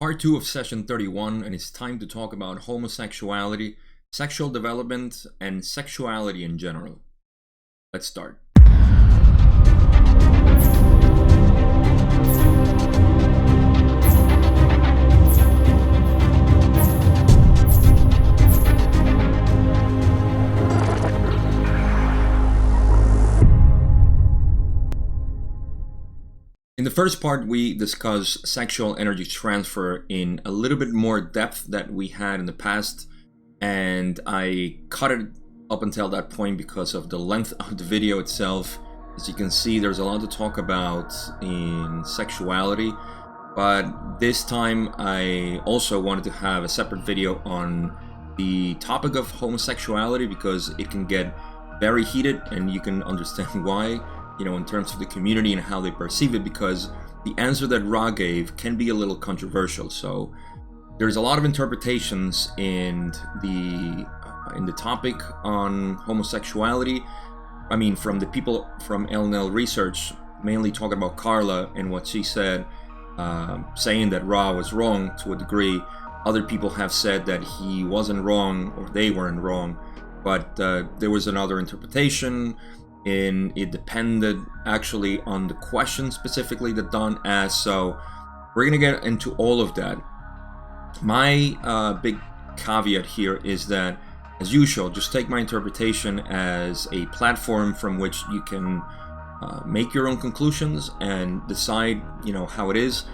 Part 2 of session 31, and it's time to talk about homosexuality, sexual development, and sexuality in general. Let's start. In the first part, we discuss sexual energy transfer in a little bit more depth that we had in the past, and I cut it up until that point because of the length of the video itself. As you can see, there's a lot to talk about in sexuality, but this time I also wanted to have a separate video on the topic of homosexuality because it can get very heated, and you can understand why, in terms of the community and how they perceive it, because the answer that Ra gave can be a little controversial. So there's a lot of interpretations in the topic on homosexuality. I mean, from the people from LNL research, mainly talking about Carla and what she said, saying that Ra was wrong to a degree. Other people have said that he wasn't wrong or they weren't wrong, but there was another interpretation. And it depended actually on the question specifically that Don asked. So we're gonna get into all of that. My big caveat here is that, as usual, just take my interpretation as a platform from which you can make your own conclusions and decide, how it is.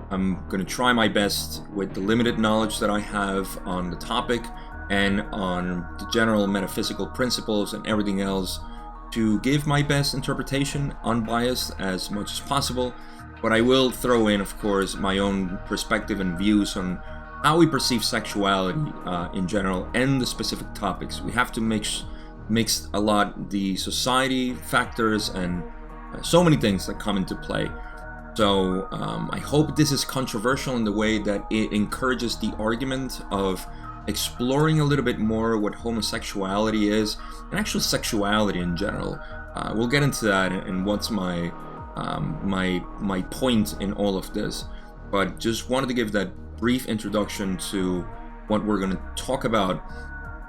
I'm gonna try my best with the limited knowledge that I have on the topic and on the general metaphysical principles and everything else, to give my best interpretation, unbiased as much as possible. But I will throw in, of course, my own perspective and views on how we perceive sexuality in general and the specific topics. We have to mix a lot the society factors and so many things that come into play. So I hope this is controversial in the way that it encourages the argument of exploring a little bit more what homosexuality is and actual sexuality in general. We'll get into that and what's my point in all of this, but just wanted to give that brief introduction to what we're going to talk about,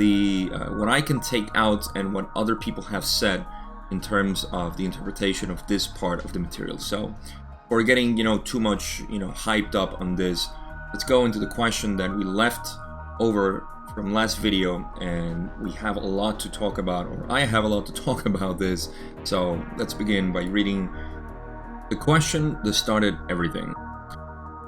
what I can take out and what other people have said in terms of the interpretation of this part of the material. So before getting too much hyped up on this, let's go into the question that we left over from last video, and we have a lot to talk about, or I have a lot to talk about this. So let's begin by reading the question that started everything.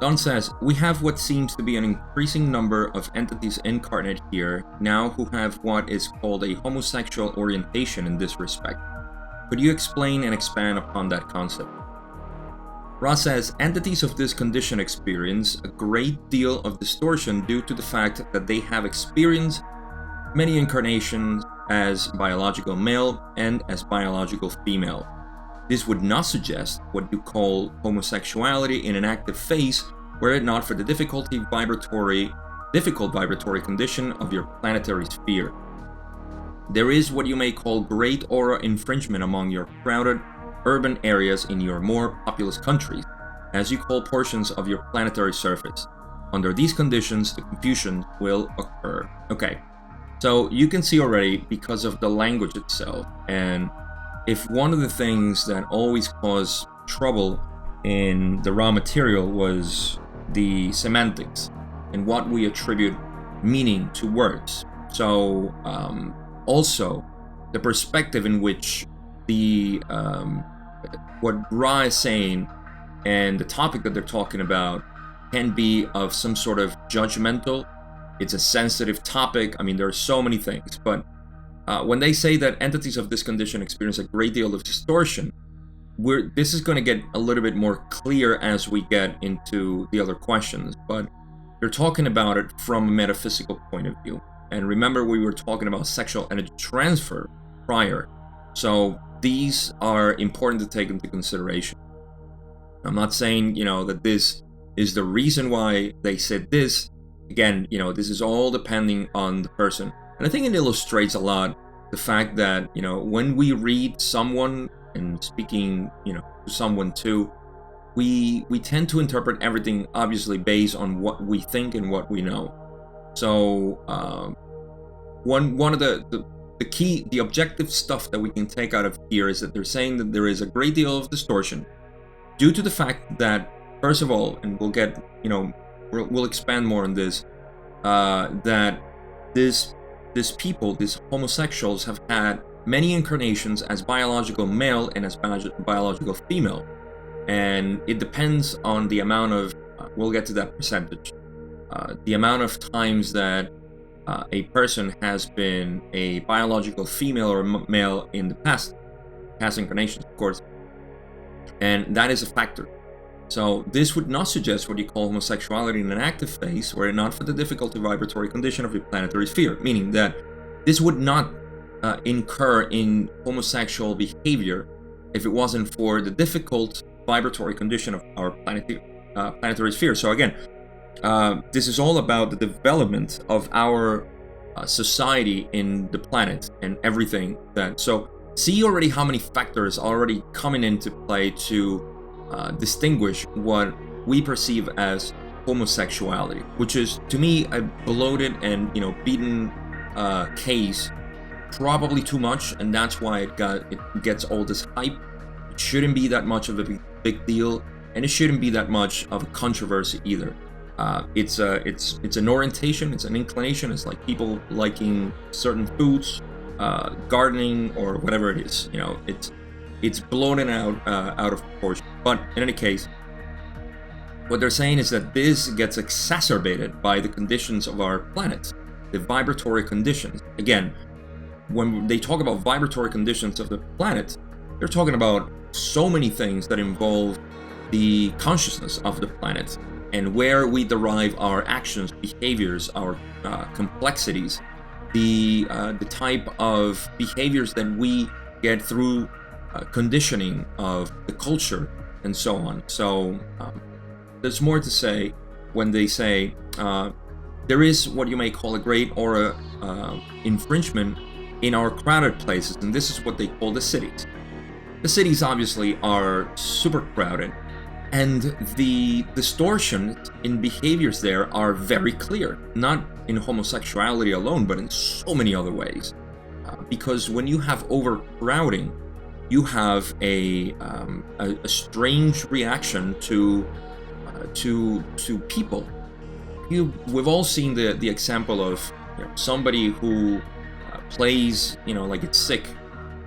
Don says, we have what seems to be an increasing number of entities incarnate here now who have what is called a homosexual orientation in this respect. Could you explain and expand upon that concept? Ra says, entities of this condition experience a great deal of distortion due to the fact that they have experienced many incarnations as biological male and as biological female. This would not suggest what you call homosexuality in an active phase were it not for the difficult vibratory condition of your planetary sphere. There is what you may call great aura infringement among your crowded urban areas in your more populous countries, as you call portions of your planetary surface. Under these conditions, the confusion will occur. Okay, so you can see already because of the language itself, and if one of the things that always caused trouble in the raw material was the semantics and what we attribute meaning to words. So also the perspective in which what Ra is saying and the topic that they're talking about can be of some sort of judgmental. It's a sensitive topic. I mean, there are so many things, but when they say that entities of this condition experience a great deal of distortion, this is going to get a little bit more clear as we get into the other questions, but they're talking about it from a metaphysical point of view. And remember, we were talking about sexual energy transfer prior. So these are important to take into consideration. I'm not saying, that this is the reason why they said this. Again, this is all depending on the person. And I think it illustrates a lot the fact that, when we read someone and speaking, to someone too, we tend to interpret everything obviously based on what we think and what we know. So one of the key, the objective stuff that we can take out of here is that they're saying that there is a great deal of distortion due to the fact that, first of all, and we'll get, we'll expand more on this, that these people, these homosexuals, have had many incarnations as biological male and as biological female. And it depends on the amount of, we'll get to that percentage, the amount of times that a person has been a biological female or male in the past incarnations, of course. And that is a factor. So this would not suggest what you call homosexuality in an active phase, were it not for the difficulty vibratory condition of your planetary sphere, meaning that this would not incur in homosexual behavior if it wasn't for the difficult vibratory condition of our planetary sphere. So again, this is all about the development of our society in the planet and everything that. So see already how many factors are already coming into play to distinguish what we perceive as homosexuality, which is to me a bloated and beaten case, probably too much, and that's why it gets all this hype. It shouldn't be that much of a big deal, and it shouldn't be that much of a controversy either. It's an orientation, it's an inclination. It's like people liking certain foods, gardening, or whatever it is. It's blown out of proportion. But in any case, what they're saying is that this gets exacerbated by the conditions of our planet, the vibratory conditions. Again, when they talk about vibratory conditions of the planet, they're talking about so many things that involve the consciousness of the planet and where we derive our actions, behaviors, our complexities, the type of behaviors that we get through conditioning of the culture and so on. So there's more to say when they say there is what you may call a great or a infringement in our crowded places, and this is what they call the cities. The cities obviously are super crowded, and the distortions in behaviors there are very clear, not in homosexuality alone, but in so many other ways. Because when you have overcrowding, you have a strange reaction to people. We've all seen the example of somebody who plays like it's sick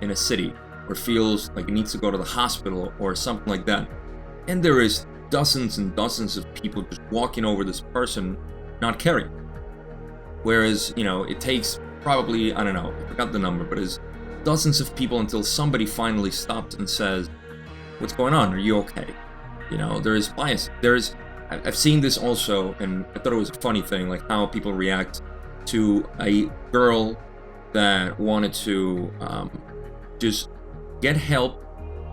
in a city, or feels like it needs to go to the hospital or something like that, and there is dozens and dozens of people just walking over this person not caring, whereas it takes probably, I don't know, I forgot the number, but it's dozens of people until somebody finally stops and says, "What's going on? Are you okay?" There is bias. I've seen this also, and I thought it was a funny thing, like how people react to a girl that wanted to just get help.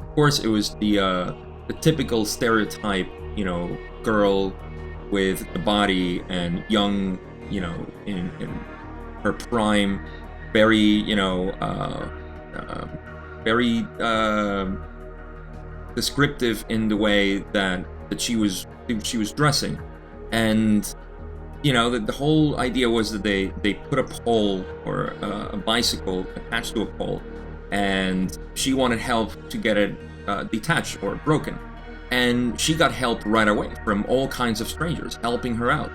Of course, it was the typical stereotype, girl with the body and young, in her prime, very, very descriptive in the way that she was dressing, and the whole idea was that they put a pole or a bicycle attached to a pole, and she wanted help to get it detached or broken, and she got help right away from all kinds of strangers helping her out.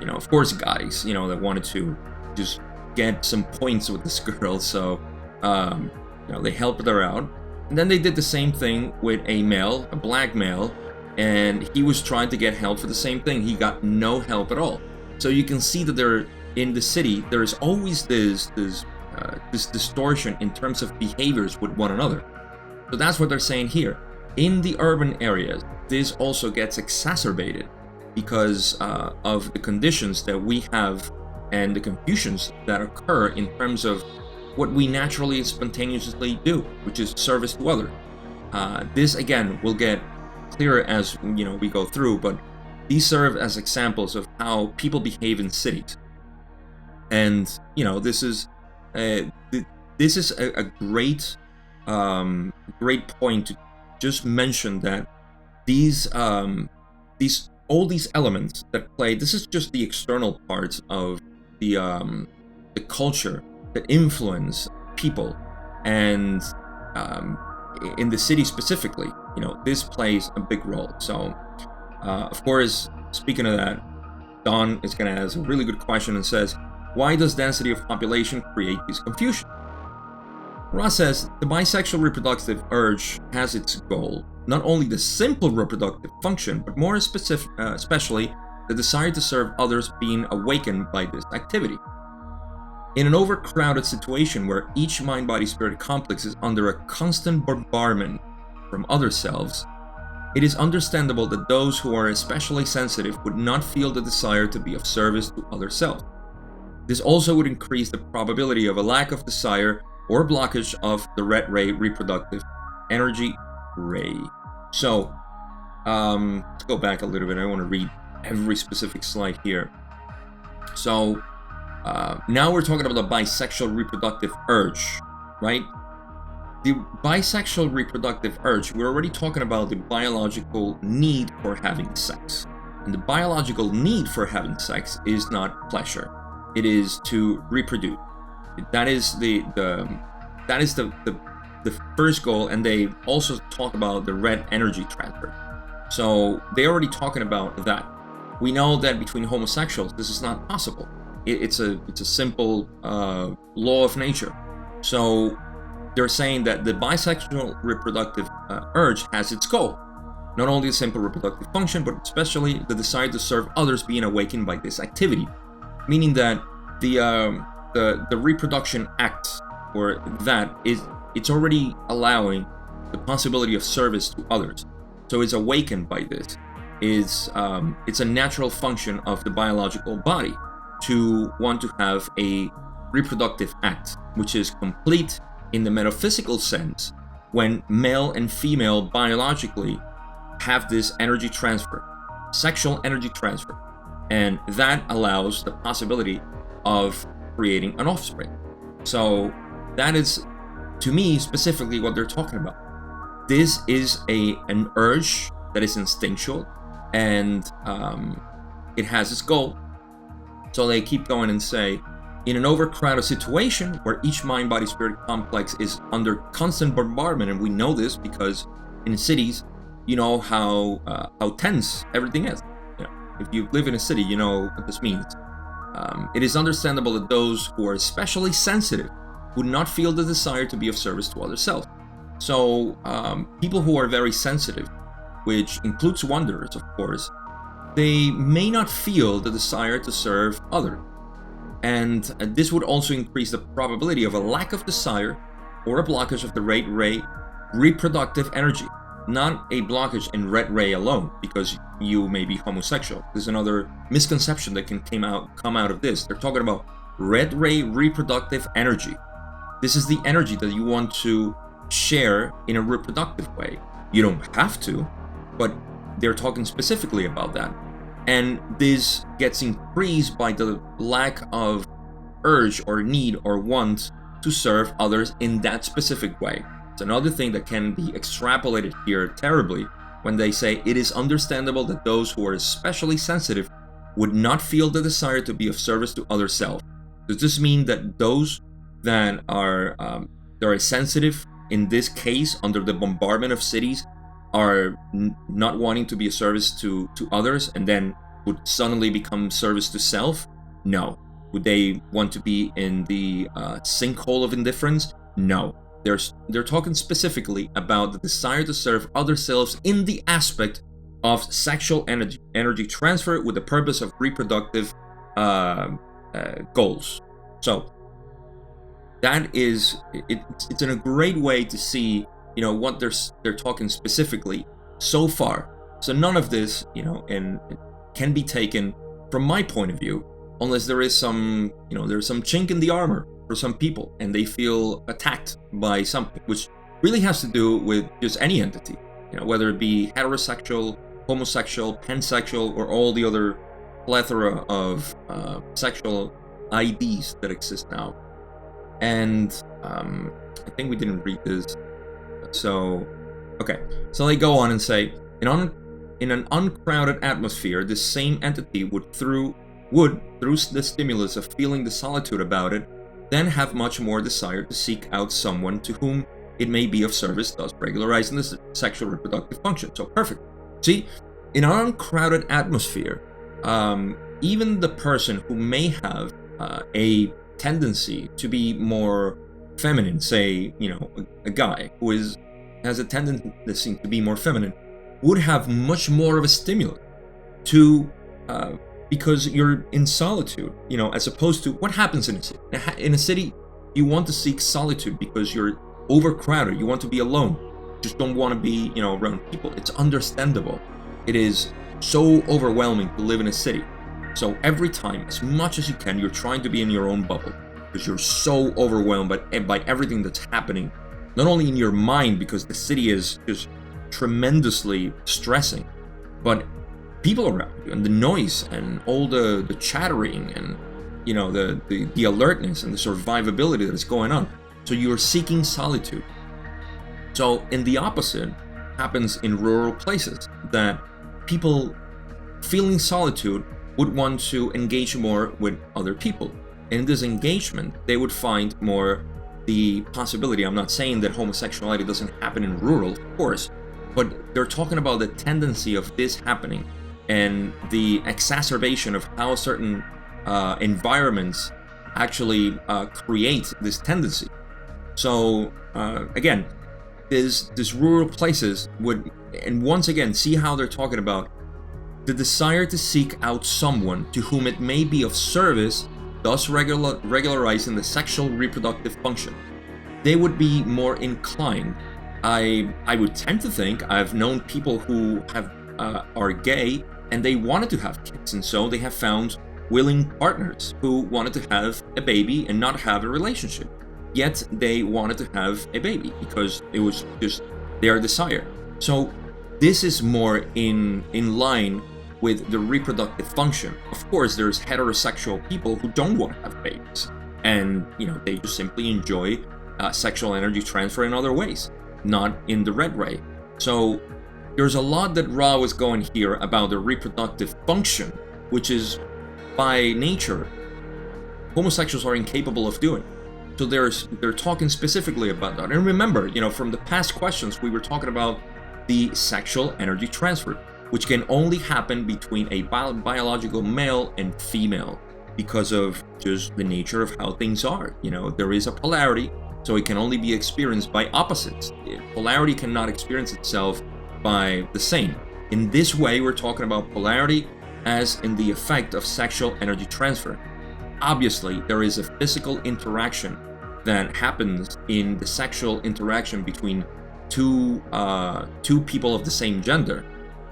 Of course, guys, that wanted to just get some points with this girl, so they helped her out. And then they did the same thing with a male, a black male, and he was trying to get help for the same thing. He got no help at all. So you can see that there in the city, there is always this distortion in terms of behaviors with one another. So that's what they're saying here. In the urban areas, this also gets exacerbated because of the conditions that we have and the confusions that occur in terms of what we naturally and spontaneously do, which is service to others. This again will get clearer as we go through, but these serve as examples of how people behave in cities. And this is a great point to just mention that these all these elements that play. This is just the external parts of the culture that influence people, and in the city specifically, this plays a big role. So, of course, speaking of that, Don is going to ask a really good question and says, why does density of population create this confusion? Ross says, the bisexual reproductive urge has its goal, not only the simple reproductive function, but more especially the desire to serve others being awakened by this activity. In an overcrowded situation where each mind-body-spirit complex is under a constant bombardment from other selves, it is understandable that those who are especially sensitive would not feel the desire to be of service to other selves. This also would increase the probability of a lack of desire or blockage of the red ray reproductive energy ray. So, let's go back a little bit. I want to read every specific slide here. So, now we're talking about the bisexual reproductive urge, right? The bisexual reproductive urge, we're already talking about the biological need for having sex. And the biological need for having sex is not pleasure. It is to reproduce. That is the first goal, and they also talk about the red energy transfer. So they're already talking about that. We know that between homosexuals, this is not possible. It's a simple law of nature. So they're saying that the bisexual reproductive urge has its goal, not only the simple reproductive function, but especially the desire to serve others being awakened by this activity, meaning that the reproduction act, or that is, it's already allowing the possibility of service to others. So it's awakened by this. It's a natural function of the biological body to want to have a reproductive act, which is complete in the metaphysical sense when male and female biologically have this energy transfer, sexual energy transfer, and that allows the possibility of creating an offspring. So that is, to me, specifically what they're talking about. This is an urge that is instinctual, and it has its goal. So they keep going and say, in an overcrowded situation where each mind-body-spirit complex is under constant bombardment, and we know this because in cities, you know how tense everything is. If you live in a city, you know what this means. It is understandable that those who are especially sensitive would not feel the desire to be of service to other self. So people who are very sensitive, which includes wanderers, of course, they may not feel the desire to serve others. And this would also increase the probability of a lack of desire or a blockage of the red ray reproductive energy. Not a blockage in red ray alone, because you may be homosexual. There's another misconception that can come out of this. They're talking about red ray reproductive energy. This is the energy that you want to share in a reproductive way. You don't have to, but they're talking specifically about that. And this gets increased by the lack of urge or need or want to serve others in that specific way. It's another thing that can be extrapolated here terribly when they say it is understandable that those who are especially sensitive would not feel the desire to be of service to other self. Does this mean that those that are sensitive in this case under the bombardment of cities are not wanting to be a service to others and then would suddenly become service to self? No. Would they want to be in the sinkhole of indifference? No. They're talking specifically about the desire to serve other selves in the aspect of sexual energy transfer with the purpose of reproductive goals. So that is, it's in a great way to see, what they're talking specifically so far. So none of this, and can be taken from my point of view, unless there is some, there's some chink in the armor for some people and they feel attacked by something, which really has to do with just any entity, whether it be heterosexual, homosexual, pansexual, or all the other plethora of sexual IDs that exist now. And I think we didn't read this. So, okay. So they go on and say, In an uncrowded atmosphere, this same entity would, through the stimulus of feeling the solitude about it, then have much more desire to seek out someone to whom it may be of service, thus regularizing the sexual reproductive function. So perfect. See, in an uncrowded atmosphere, even the person who may have a tendency to be more feminine, say, a guy who has a tendency to be more feminine, would have much more of a stimulus to because you're in solitude, as opposed to what happens in a city. In a city, you want to seek solitude because you're overcrowded. You want to be alone. You just don't want to be, around people. It's understandable. It is so overwhelming to live in a city. So every time, as much as you can, you're trying to be in your own bubble because you're so overwhelmed by everything that's happening, not only in your mind, because the city is just tremendously stressing, but people around you and the noise and all the chattering and the alertness and the survivability that is going on. So you're seeking solitude. So in the opposite happens in rural places, that people feeling solitude would want to engage more with other people. In this engagement, they would find more the possibility. I'm not saying that homosexuality doesn't happen in rural, of course, but they're talking about the tendency of this happening and the exacerbation of how certain environments actually create this tendency. So again, this rural places would, and once again, see how they're talking about the desire to seek out someone to whom it may be of service, thus regularizing the sexual reproductive function. They would be more inclined. I would tend to think, I've known people who are gay and they wanted to have kids, and so they have found willing partners who wanted to have a baby and not have a relationship. Yet they wanted to have a baby because it was just their desire. So this is more in line with the reproductive function. Of course, there's heterosexual people who don't want to have babies, and they just simply enjoy sexual energy transfer in other ways, not in the red ray. So there's a lot that Ra was going here about the reproductive function, which is by nature homosexuals are incapable of doing. So they're talking specifically about that. And remember, from the past questions, we were talking about the sexual energy transfer, which can only happen between a biological male and female because of just the nature of how things are. There is a polarity, so it can only be experienced by opposites. Polarity cannot experience itself by the same. In this way, we're talking about polarity as in the effect of sexual energy transfer. Obviously, there is a physical interaction that happens in the sexual interaction between two people of the same gender,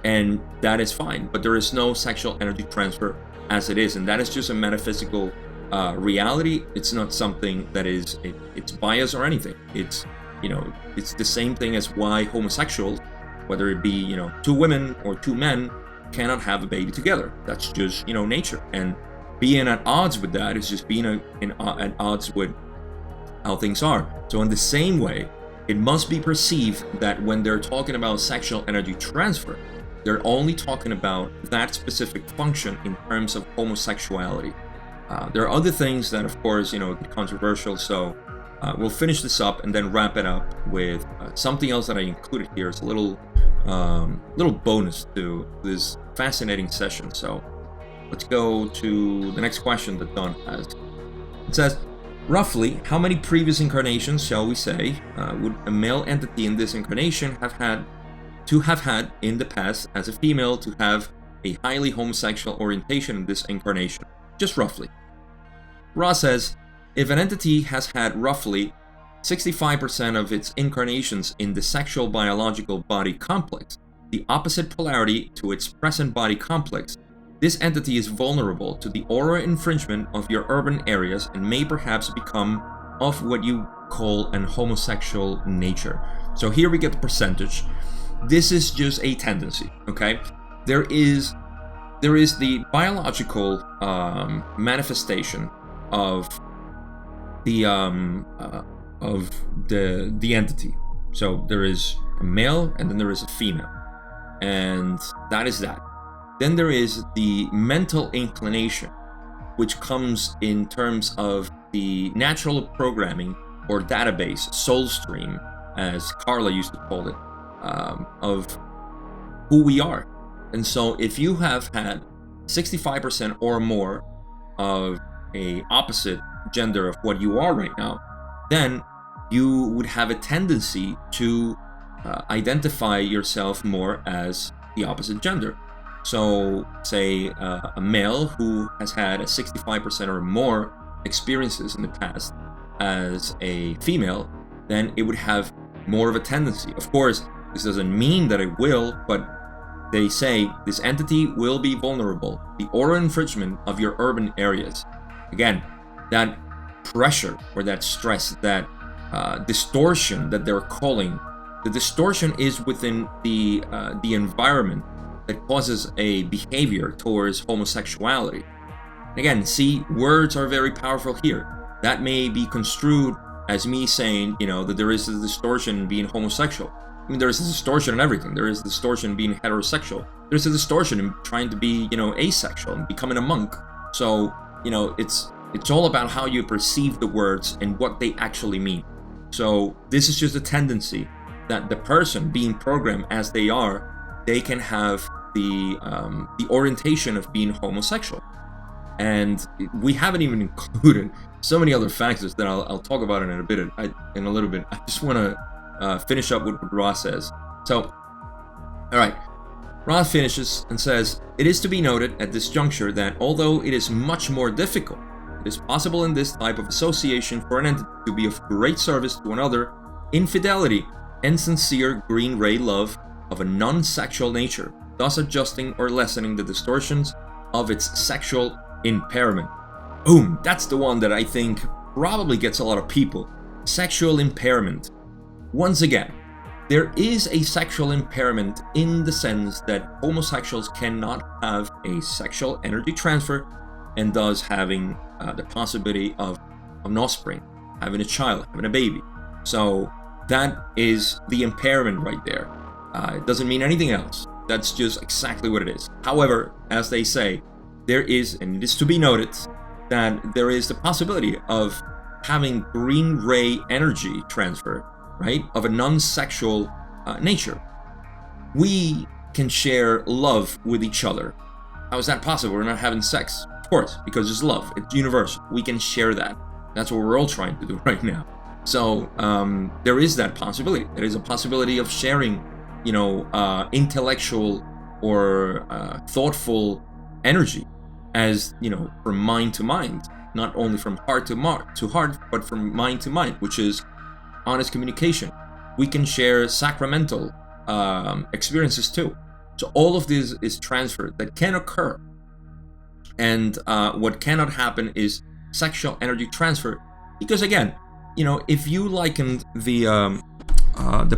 and that is fine, but there is no sexual energy transfer as it is, and that is just a metaphysical reality. It's not something that is it's bias or anything. It's it's the same thing as why homosexuals, whether it be two women or two men, cannot have a baby together. That's just nature, and being at odds with that is just being at odds with how things are. So in the same way, it must be perceived that when they're talking about sexual energy transfer, they're only talking about that specific function in terms of homosexuality. There are other things that, of course, get controversial. So we'll finish this up and then wrap it up with something else that I included here. It's a little bonus to this fascinating session. So let's go to the next question that Don has. It says, roughly, how many previous incarnations, shall we say, would a male entity in this incarnation have had in the past as a female to have a highly homosexual orientation in this incarnation? Just roughly. Ra says, if an entity has had roughly 65% of its incarnations in the sexual biological body complex, the opposite polarity to its present body complex, this entity is vulnerable to the aura infringement of your urban areas and may perhaps become of what you call an homosexual nature. So here we get the percentage. This is just a tendency, okay? There is the biological manifestation of the entity. So there is a male and then there is a female. and that is that. Then there is the mental inclination, which comes in terms of the natural programming or database, soul stream, as Carla used to call it, of who we are. And so if you have had 65% or more of a opposite gender of what you are right now, then you would have a tendency to identify yourself more as the opposite gender. So say a male who has had a 65% or more experiences in the past as a female, then it would have more of a tendency. Of course, this doesn't mean that it will, but they say this entity will be vulnerable. The aura infringement of your urban areas. Again, that pressure or that stress, that distortion that they're calling, the distortion is within the environment that causes a behavior towards homosexuality. Again, see, words are very powerful here. That may be construed as me saying, that there is a distortion in being homosexual. I mean, there is a distortion in everything. There is a distortion in being heterosexual. There's a distortion in trying to be, asexual and becoming a monk. So, it's all about how you perceive the words and what they actually mean. So this is just a tendency that the person being programmed as they are, they can have the orientation of being homosexual. And we haven't even included so many other factors that I'll talk about in a little bit. I just want to finish up with what Ross says. So, all right, Ross finishes and says, "It is to be noted at this juncture that although it is much more difficult, it is possible in this type of association for an entity to be of great service to another in fidelity and sincere green ray love of a non-sexual nature, thus adjusting or lessening the distortions of its sexual impairment." Boom! That's the one that I think probably gets a lot of people. Sexual impairment. Once again, there is a sexual impairment in the sense that homosexuals cannot have a sexual energy transfer, and thus having the possibility of an offspring, having a child, having a baby. So that is the impairment right there. It doesn't mean anything else. That's just exactly what it is. However, as they say, there is, and it is to be noted, that there is the possibility of having green ray energy transfer, right, of a non-sexual nature. We can share love with each other. How is that possible? We're not having sex. Of course, because it's love. It's universal. We can share that. That's what we're all trying to do right now. So there is that possibility. There is a possibility of sharing, intellectual or thoughtful energy, as from mind to mind, not only from heart to heart, but from mind to mind, which is honest communication. We can share sacramental experiences too. So all of this is transferred that can occur. And what cannot happen is sexual energy transfer, because again, if you likened the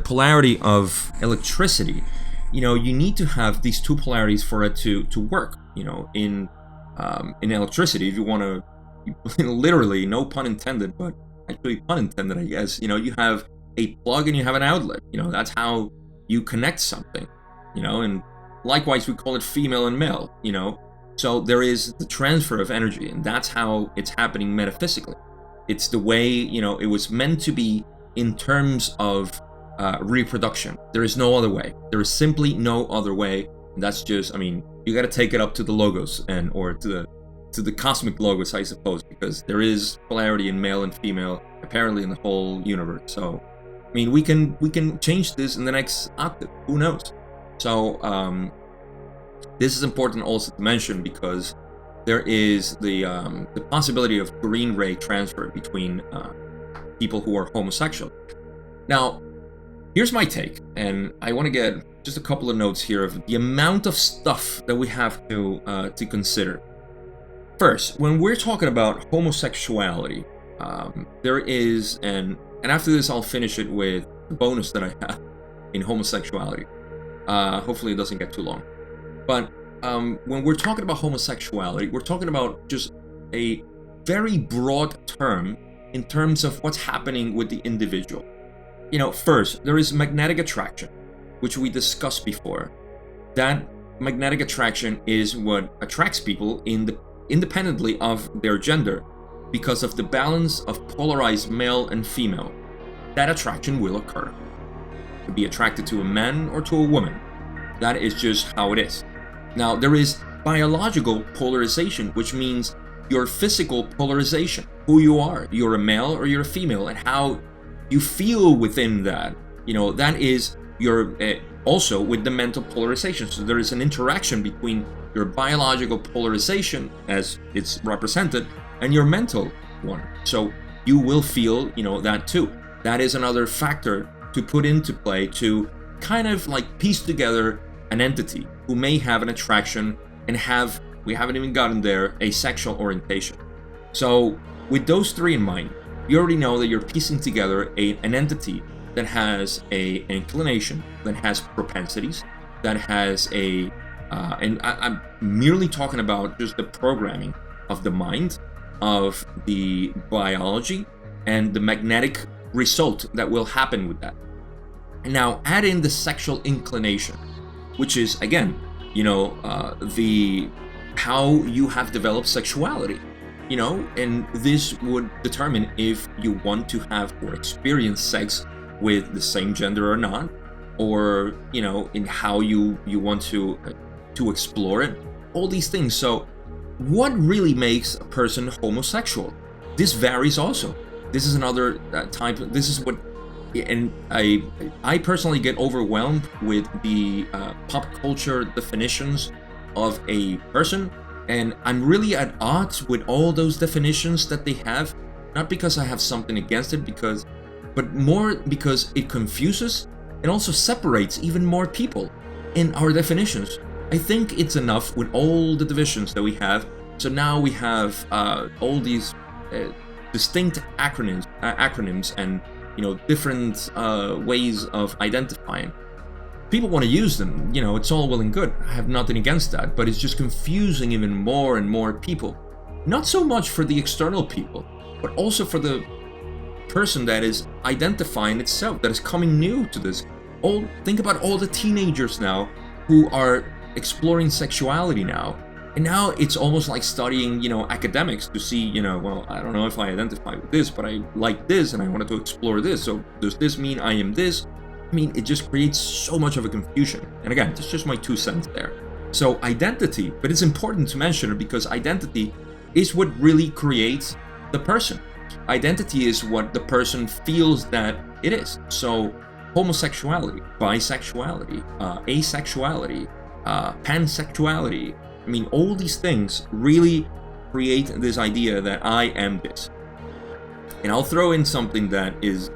polarity of electricity, you need to have these two polarities for it to work. In electricity, if you want to, literally, no pun intended, but actually pun intended, I guess. You have a plug and you have an outlet. That's how you connect something. And likewise, we call it female and male. So there is the transfer of energy, and that's how it's happening metaphysically. It's the way, it was meant to be in terms of reproduction. There is no other way. There is simply no other way. And that's just, you got to take it up to the logos or to the cosmic logos, I suppose, because there is polarity in male and female, apparently in the whole universe. So, we can change this in the next octave. Who knows? So, this is important also to mention because there is the possibility of green ray transfer between people who are homosexual. Now, here's my take, and I want to get just a couple of notes here of the amount of stuff that we have to consider. First, when we're talking about homosexuality, there is and after this I'll finish it with the bonus that I have in homosexuality. Hopefully it doesn't get too long. But when we're talking about homosexuality, we're talking about just a very broad term in terms of what's happening with the individual. First, there is magnetic attraction, which we discussed before. That magnetic attraction is what attracts people independently of their gender, because of the balance of polarized male and female. That attraction will occur. To be attracted to a man or to a woman. That is just how it is. Now, there is biological polarization, which means your physical polarization, who you are, you're a male or you're a female, and how you feel within that. That is your also with the mental polarization. So there is an interaction between your biological polarization, as it's represented, and your mental one. So you will feel, that too. That is another factor to put into play to kind of like piece together an entity who may have an attraction and we haven't even gotten there, a sexual orientation. So with those three in mind, you already know that you're piecing together an entity that has an inclination, that has propensities, that has and I'm merely talking about just the programming of the mind, of the biology, and the magnetic result that will happen with that. And now add in the sexual inclination, which is, again, the how you have developed sexuality, and this would determine if you want to have or experience sex with the same gender or not, or in how you want to explore it, all these things. So what really makes a person homosexual? This varies also. This is another type. This is what, and I personally get overwhelmed with the pop culture definitions of a person, and I'm really at odds with all those definitions that they have. Not because I have something against it, but more because it confuses and also separates even more people in our definitions. I think it's enough with all the divisions that we have. So now we have all these distinct acronyms and different ways of identifying. People want to use them, it's all well and good. I have nothing against that, but it's just confusing even more and more people. Not so much for the external people, but also for the person that is identifying itself, that is coming new to this. Think about all the teenagers now who are exploring sexuality now. And now it's almost like studying, academics to see, well, I don't know if I identify with this, but I like this and I wanted to explore this. So does this mean I am this? I mean, it just creates so much of a confusion. And again, that's just my 2 cents there. So identity, but it's important to mention it because identity is what really creates the person. Identity is what the person feels that it is. So homosexuality, bisexuality, asexuality, pansexuality, I mean, all these things really create this idea that I am this. And I'll throw in something that it's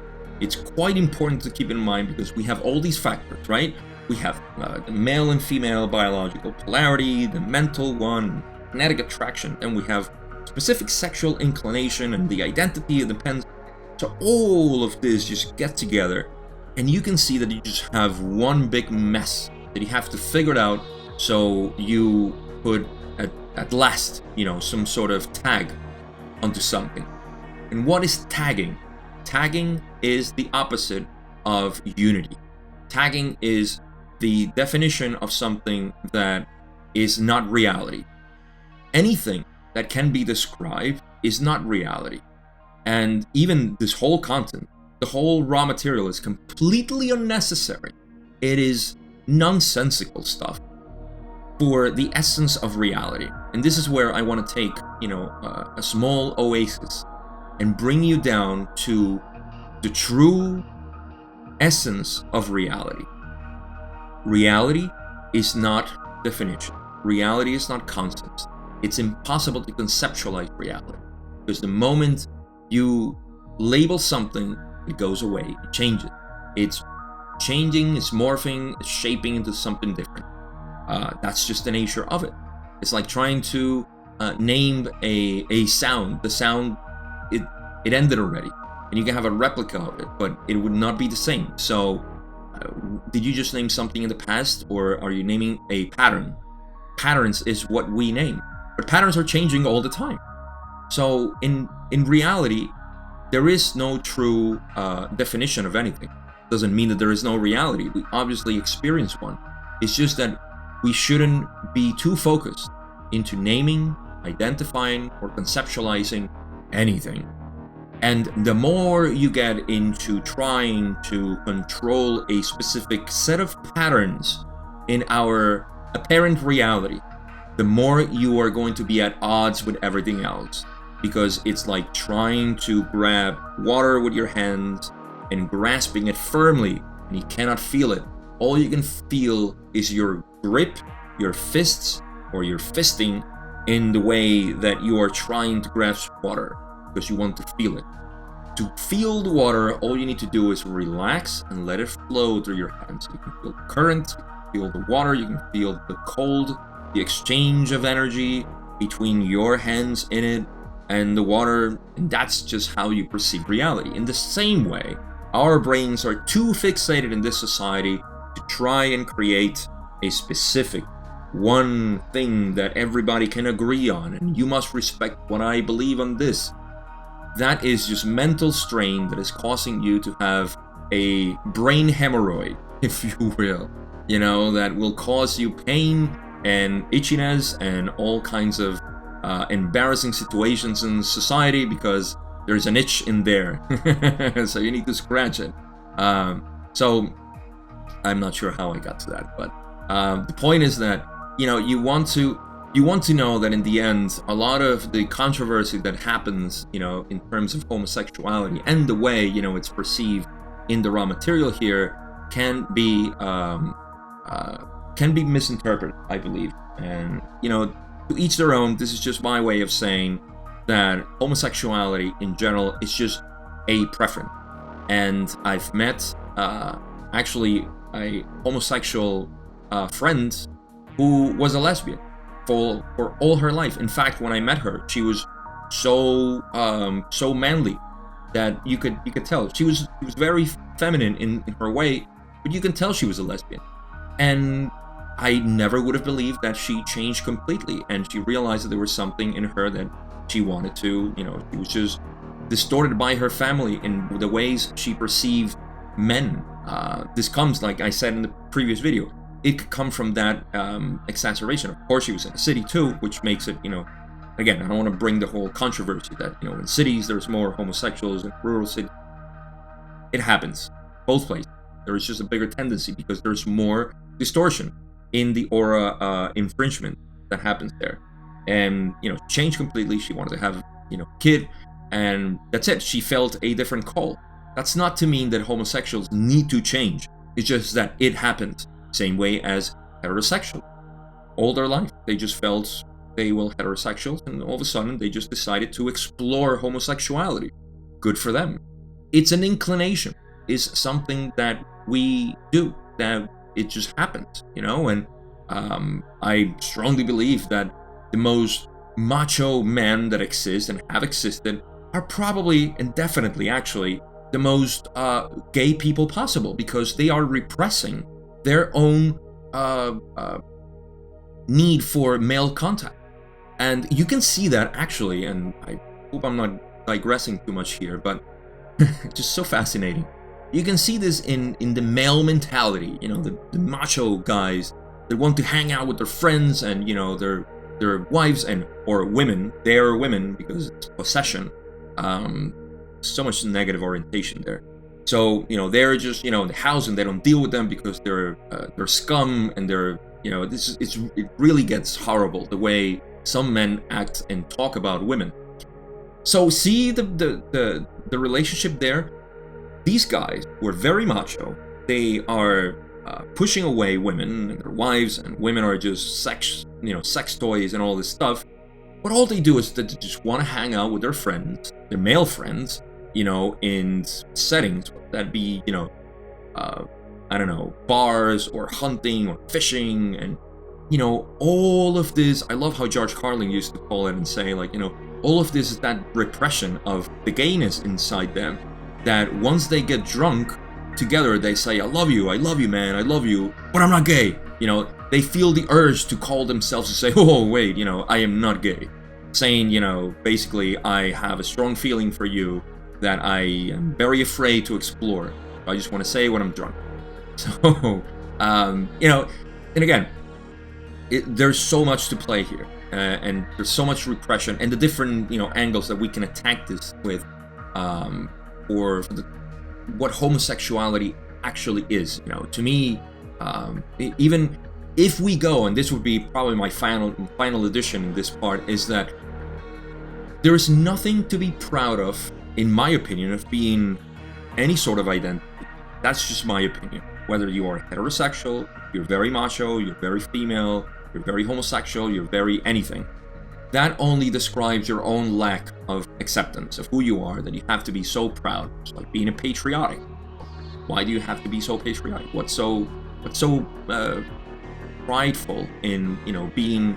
quite important to keep in mind, because we have all these factors, right? We have the male and female biological polarity, the mental one, magnetic attraction, and we have specific sexual inclination and the identity of the pen. So all of this just get together, and you can see that you just have one big mess that you have to figure it out. So you put at last, some sort of tag onto something. And what is tagging? Tagging is the opposite of unity. Tagging is the definition of something that is not reality. Anything that can be described is not reality. And even this whole content, the whole raw material, is completely unnecessary. It is nonsensical stuff for the essence of reality. And this is where I want to take, a small oasis and bring you down to the true essence of reality. Reality is not definition. Reality is not concepts. It's impossible to conceptualize reality, because the moment you label something, it goes away, it changes. It's changing, it's morphing, it's shaping into something different. That's just the nature of it. It's like trying to name a sound. The sound, it ended already, and you can have a replica of it, but it would not be the same. So did you just name something in the past, or are you naming a pattern? Patterns is what we name, but patterns are changing all the time. So in reality, there is no true definition of anything. Doesn't mean that there is no reality. We obviously experience one. It's just that we shouldn't be too focused into naming, identifying, or conceptualizing anything. And the more you get into trying to control a specific set of patterns in our apparent reality, the more you are going to be at odds with everything else. Because it's like trying to grab water with your hands and grasping it firmly, and you cannot feel it. All you can feel is your grip, your fists, or your fisting in the way that you are trying to grasp water, because you want to feel it. To feel the water, all you need to do is relax and let it flow through your hands. You can feel the current, you can feel the water, you can feel the cold, the exchange of energy between your hands in it and the water, and that's just how you perceive reality. In the same way, our brains are too fixated in this society to try and create a specific one thing that everybody can agree on, and you must respect what I believe on this. That is just mental strain that is causing you to have a brain hemorrhoid, if you will, that will cause you pain and itchiness and all kinds of embarrassing situations in society because there's an itch in there. So you need to scratch it. So I'm not sure how I got to that, but the point is that you want to know that in the end, a lot of the controversy that happens, in terms of homosexuality and the way it's perceived in the raw material here can be misinterpreted, I believe. And to each their own. This is just my way of saying that homosexuality in general is just a preference. And I've met actually a homosexual friend who was a lesbian for all her life. In fact, when I met her, she was so manly that you could tell she was very feminine in her way, but you can tell she was a lesbian. And I never would have believed that she changed completely, and she realized that there was something in her that she wanted to, she was just distorted by her family in the ways she perceived men. This comes, like I said in the previous video, it could come from that exacerbation. Of course, she was in a city too, which makes it, again, I don't want to bring the whole controversy that, in cities there's more homosexuals, in rural cities. It happens both places. There is just a bigger tendency because there's more distortion in the aura infringement that happens there. And, changed completely. She wanted to have, a kid, and that's it. She felt a different call. That's not to mean that homosexuals need to change. It's just that it happens. Same way as heterosexuals. All their life, they just felt they were heterosexuals, and all of a sudden they just decided to explore homosexuality. Good for them. It's an inclination. It's something that we do, that it just happens, and I strongly believe that the most macho men that exist and have existed are probably, and definitely actually, the most gay people possible, because they are repressing their own need for male contact. And you can see that actually, and I hope I'm not digressing too much here, but just so fascinating. You can see this in the male mentality, the macho guys that want to hang out with their friends and, their wives or women. They are women because it's possession. So much negative orientation there. So, they're just, in the house and they don't deal with them because they're scum and they're, it really gets horrible the way some men act and talk about women. So see the relationship there. These guys were very macho. They are pushing away women and their wives, and women are just sex toys and all this stuff. But all they do is that they just want to hang out with their friends, their male friends, in settings that be, I don't know, bars or hunting or fishing, and all of this. I love how George Carlin used to call it and say, like, all of this is that repression of the gayness inside them. That once they get drunk together, they say, I love you, man, I love you, but I'm not gay. They feel the urge to call themselves and say, oh, wait, I am not gay. Saying, basically, I have a strong feeling for you that I am very afraid to explore. I just want to say when I'm drunk. So, and again, there's so much to play here, and there's so much repression, and the different angles that we can attack this with, or what homosexuality actually is. To me, even if we go, and this would be probably my final addition in this part, is that there is nothing to be proud of, in my opinion, of being any sort of identity. That's just my opinion. Whether you are heterosexual, you're very macho, you're very female, you're very homosexual, you're very anything. That only describes your own lack of acceptance of who you are, that you have to be so proud. It's like being a patriotic. Why do you have to be so patriotic? What's so prideful in being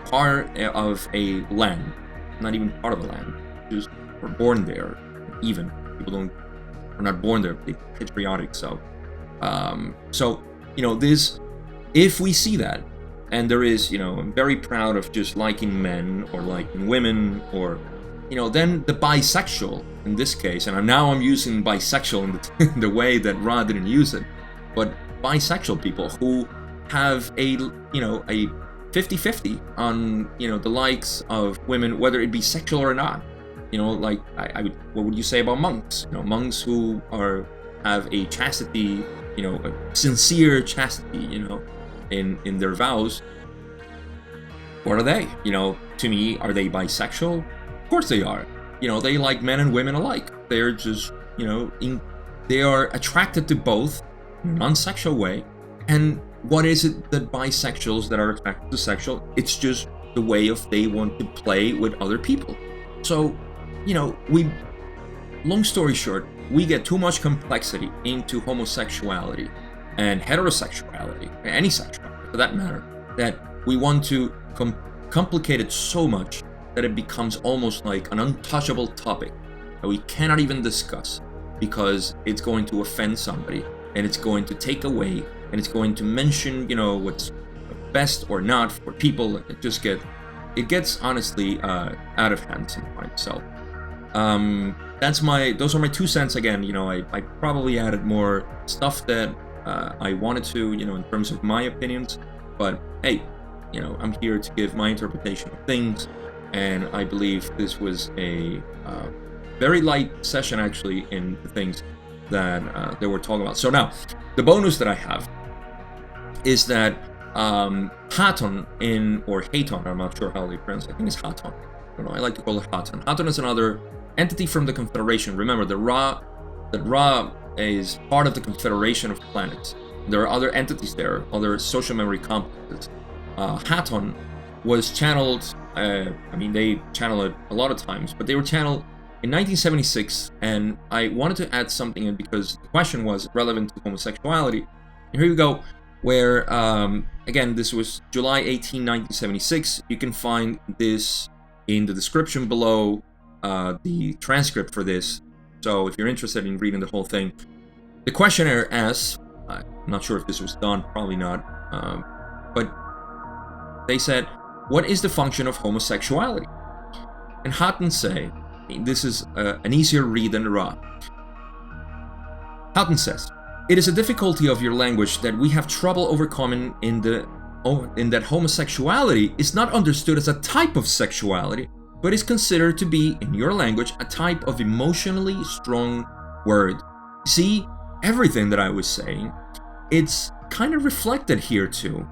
part of a land? Not even part of the land. Just we're born there. Even people are not born there. They're patriotic. So this. If we see that, and there is, I'm very proud of just liking men or liking women, or, then the bisexual in this case, and now I'm using bisexual in the way that Ra didn't use it, but bisexual people who have a 50-50 on, the likes of women, whether it be sexual or not. Like, what would you say about monks? Monks who have a chastity, a sincere chastity, in their vows. What are they? To me, are they bisexual? Of course they are. They like men and women alike. They're just, they are attracted to both in a non-sexual way. And what is it that bisexuals that are attracted to sexual? It's just the way of they want to play with other people. So, long story short, we get too much complexity into homosexuality and heterosexuality, any sexuality for that matter, that we want to complicate it so much that it becomes almost like an untouchable topic that we cannot even discuss, because it's going to offend somebody, and it's going to take away, and it's going to mention, what's best or not for people. It gets honestly out of hand sometimes. So those are my 2 cents. Again, I probably added more stuff that I wanted to, in terms of my opinions, but hey, I'm here to give my interpretation of things, and I believe this was a very light session actually in the things that they were talking about. So now, the bonus that I have is that Hatonn or Hatonn, I'm not sure how they pronounce it, I think it's Hatonn. I don't know, I like to call it Hatonn. Hatonn is another entity from the Confederation. Remember, that Ra is part of the Confederation of Planets. There are other entities there, other social memory complexes. Hatonn was channeled, they channel it a lot of times, but they were channeled in 1976, and I wanted to add something in because the question was relevant to homosexuality. And here you go, where, again, this was July 18, 1976. You can find this in the description below, the transcript for this. So if you're interested in reading the whole thing, the questionnaire asks, I'm not sure if this was done, probably not, but they said, what is the function of homosexuality? And Hatonn say, this is an easier read than Ra. Hatonn says, it is a difficulty of your language that we have trouble overcoming in that homosexuality is not understood as a type of sexuality, but is considered to be, in your language, a type of emotionally strong word. See, everything that I was saying, it's kind of reflected here too.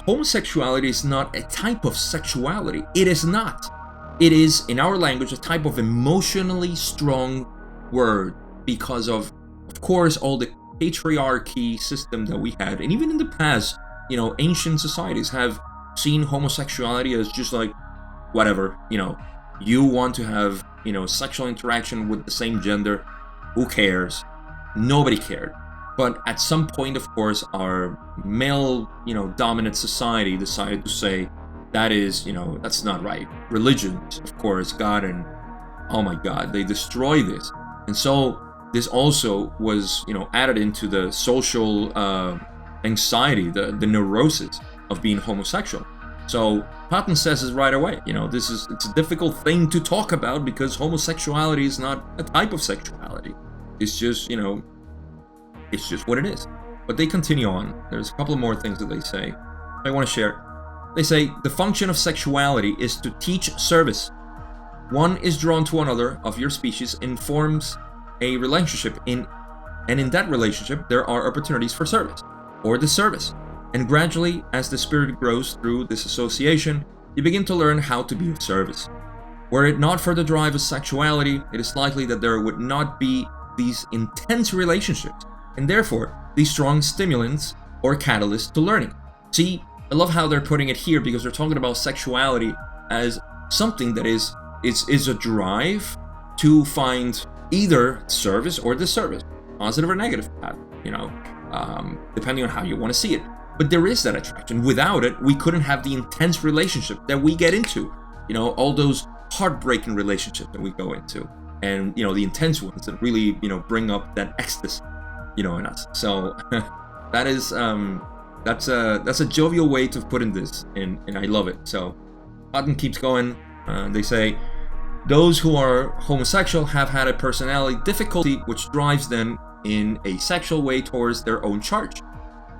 Homosexuality is not a type of sexuality. It is not. It is, in our language, a type of emotionally strong word because of course, all the patriarchy system that we had. And even in the past, ancient societies have seen homosexuality as just like, whatever, you want to have, sexual interaction with the same gender, who cares? Nobody cared. But at some point, of course, our male, dominant society decided to say, that is, that's not right. Religions, of course, God, and oh my God, they destroy this. And so this also was, added into the social anxiety, the neurosis of being homosexual. So Hatonn says it right away. It's a difficult thing to talk about because homosexuality is not a type of sexuality. It's just, it's just what it is. But they continue on. There's a couple of more things that they say. I want to share. They say the function of sexuality is to teach service. One is drawn to another of your species and forms a relationship and in that relationship there are opportunities for service or disservice. And gradually, as the spirit grows through this association, you begin to learn how to be of service. Were it not for the drive of sexuality, it is likely that there would not be these intense relationships, and therefore these strong stimulants or catalysts to learning. See, I love how they're putting it here because they're talking about sexuality as something that is a drive to find either service or disservice, positive or negative path, depending on how you want to see it. But there is that attraction. Without it, we couldn't have the intense relationship that we get into. All those heartbreaking relationships that we go into, and the intense ones that really bring up that ecstasy, in us. So that is that's a jovial way to put in this, and I love it. So Hatonn keeps going. They say those who are homosexual have had a personality difficulty which drives them in a sexual way towards their own charge,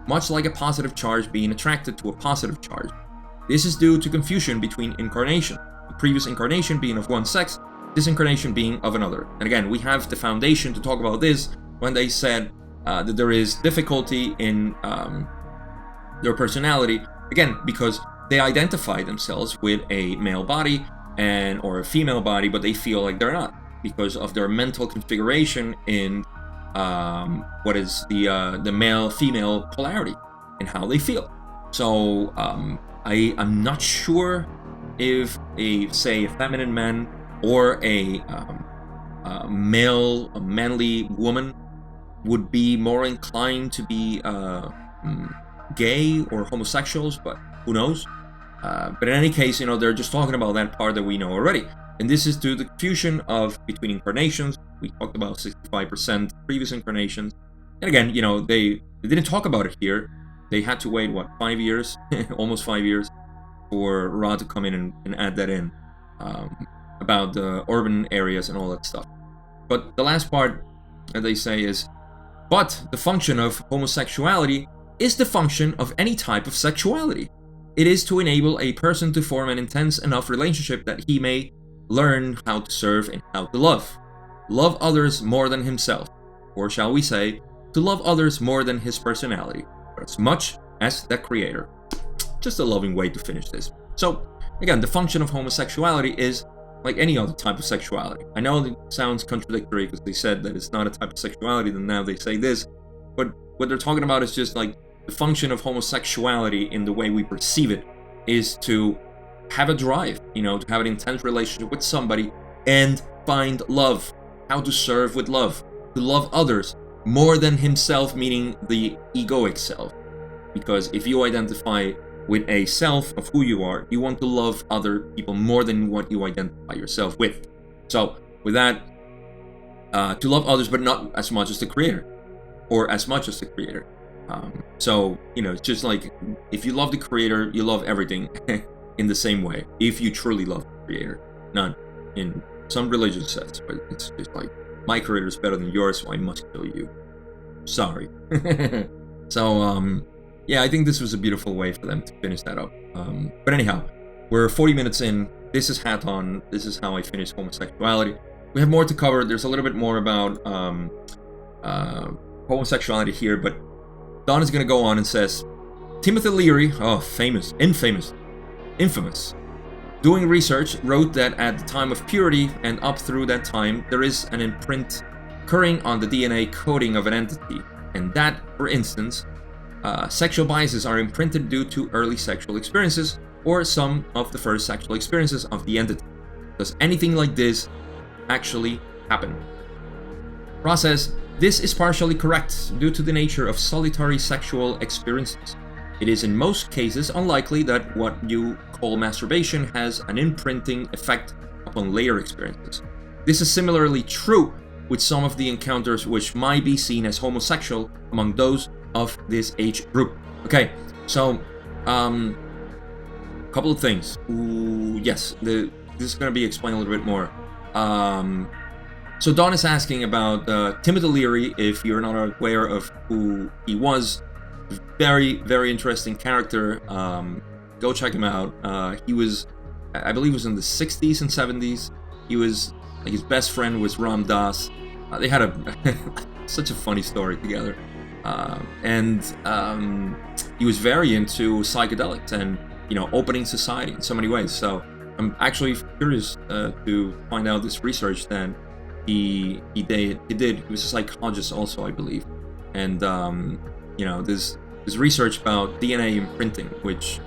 much like a positive charge being attracted to a positive charge. This is due to confusion between incarnation, the previous incarnation being of one sex, this incarnation being of another. And again, we have the foundation to talk about this when they said that there is difficulty in their personality, again, because they identify themselves with a male body or a female body, but they feel like they're not because of their mental configuration in what is the male-female polarity and how they feel. So I'm not sure if a feminine man or a manly woman would be more inclined to be gay or homosexuals, but who knows? But in any case, they're just talking about that part that we know already. And this is due to the confusion between incarnations. We talked about 65% previous incarnations. And again, they didn't talk about it here. They had to wait, 5 years? Almost 5 years for Ra to come in and add that in about the urban areas and all that stuff. But the last part that they say is, but the function of homosexuality is the function of any type of sexuality. It is to enable a person to form an intense enough relationship that he may learn how to serve and how to love. Love others more than himself, or shall we say, to love others more than his personality, but as much as the creator. Just a loving way to finish this. So, again, the function of homosexuality is like any other type of sexuality. I know it sounds contradictory because they said that it's not a type of sexuality, then now they say this, but what they're talking about is just like the function of homosexuality in the way we perceive it is to have a drive, to have an intense relationship with somebody and find love, how to serve with love, to love others more than himself, meaning the egoic self. Because if you identify with a self of who you are, you want to love other people more than what you identify yourself with. So with that, to love others, but not as much as the creator, or as much as the creator. So, it's just like, if you love the creator, you love everything in the same way, if you truly love the creator. Not in some religious sense, but it's just like, my creator is better than yours, so I must kill you. Sorry. So, yeah, I think this was a beautiful way for them to finish that up. But anyhow, we're 40 minutes in. This is Hatonn. This is how I finished homosexuality. We have more to cover. There's a little bit more about homosexuality here, but Don is going to go on and says, Timothy Leary, infamous, doing research, wrote that at the time of purity and up through that time, there is an imprint occurring on the DNA coding of an entity, and that, for instance, sexual biases are imprinted due to early sexual experiences or some of the first sexual experiences of the entity. Does anything like this actually happen? Ra says, this is partially correct due to the nature of solitary sexual experiences. It is in most cases unlikely that what you call masturbation has an imprinting effect upon later experiences. This is similarly true with some of the encounters which might be seen as homosexual among those of this age group. Okay, so couple of things. Yes, this is going to be explained a little bit more. So Don is asking about Timothy Leary, if you're not aware of who he was. Very, very interesting character. Go check him out. He was, I believe, was in the 60s and 70s. He was like, his best friend was Ram Dass. They had such a funny story together. And he was very into psychedelics and, you know, opening society in so many ways. So I'm actually curious to find out this research that he did. He was a psychologist also, I believe. And you know, this research about DNA imprinting, which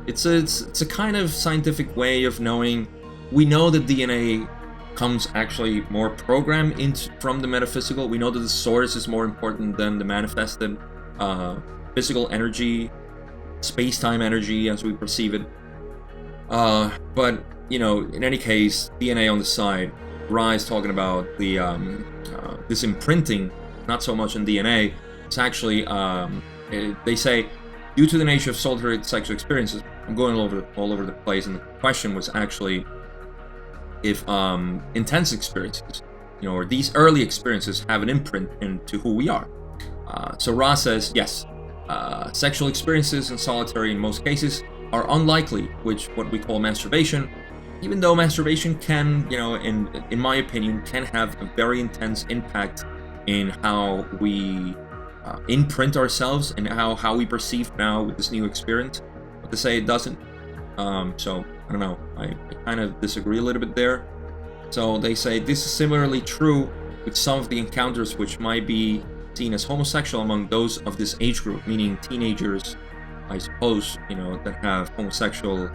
it's a kind of scientific way of knowing. We know that DNA comes actually more programmed from the metaphysical. We know that the source is more important than the manifested physical energy, space-time energy as we perceive it. But you know, in any case, DNA on the side. Ra is talking about the this imprinting, not so much in DNA. It's actually they say due to the nature of solitary sexual experiences. I'm going all over the place, and the question was actually if intense experiences, you know, or these early experiences have an imprint into who we are. So Ra says yes, sexual experiences in solitary in most cases are unlikely, which what we call masturbation. Even though masturbation can, you know, in my opinion, can have a very intense impact in how we imprint ourselves and how we perceive now with this new experience. But to say it doesn't, so I don't know. I kind of disagree a little bit there. So they say this is similarly true with some of the encounters which might be seen as homosexual among those of this age group, meaning teenagers, I suppose, you know, that have homosexual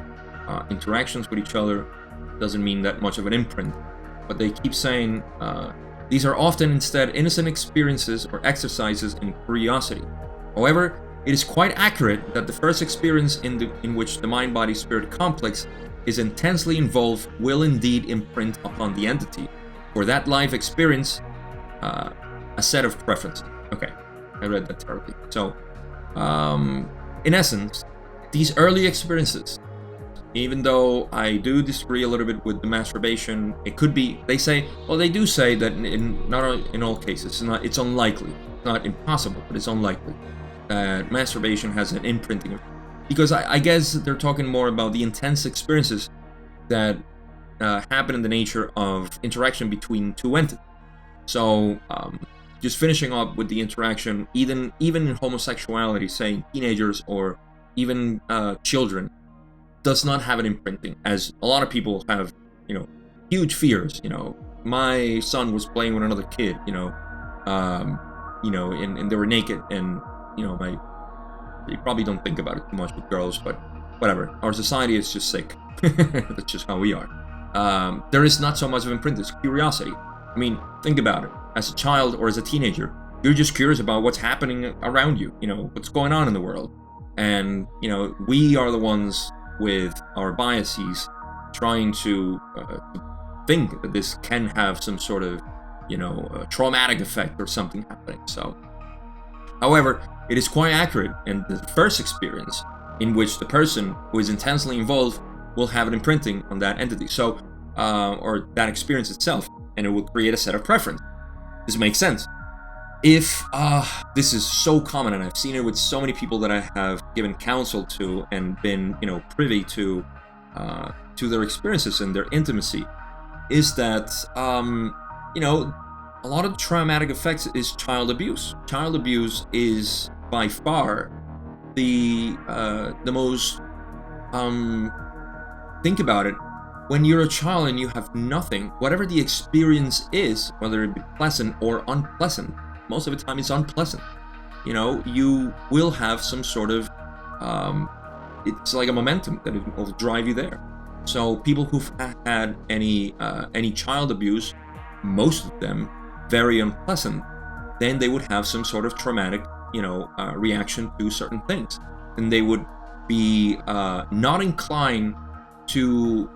interactions with each other. Doesn't mean that much of an imprint, but they keep saying these are often instead innocent experiences or exercises in curiosity. However, it is quite accurate that the first experience in which the mind-body-spirit complex is intensely involved will indeed imprint upon the entity. For that life experience, a set of preferences. Okay, I read that terribly. So, in essence, these early experiences, even though I do disagree a little bit with the masturbation, it could be, they say, well, they do say that not in all cases, it's unlikely, not impossible, but it's unlikely that masturbation has an imprinting. Because I guess they're talking more about the intense experiences that happen in the nature of interaction between two entities. So, just finishing up with the interaction, even in homosexuality, saying teenagers or even children, does not have an imprinting, as a lot of people have, you know, huge fears. You know, my son was playing with another kid, you know, and they were naked, and you know, they probably don't think about it too much with girls, but whatever. Our society is just sick. That's just how we are. There is not so much of imprint as curiosity. I mean, think about it. As a child or as a teenager, you're just curious about what's happening around you. You know, what's going on in the world, and you know, we are the ones with our biases trying to think that this can have some sort of, you know, traumatic effect or something happening. So, however, it is quite accurate in the first experience in which the person who is intensely involved will have an imprinting on that entity, so or that experience itself, and it will create a set of preference. This makes sense. If this is so common, and I've seen it with so many people that I have given counsel to and been, you know, privy to their experiences and their intimacy, is that you know, a lot of traumatic effects is child abuse. Child abuse is by far the most think about it. When you're a child and you have nothing, whatever the experience is, whether it be pleasant or unpleasant, most of the time it's unpleasant. You know, you will have some sort of it's like a momentum that it will drive you there. So people who've had any child abuse, most of them very unpleasant, then they would have some sort of traumatic, you know, reaction to certain things, and they would be not inclined to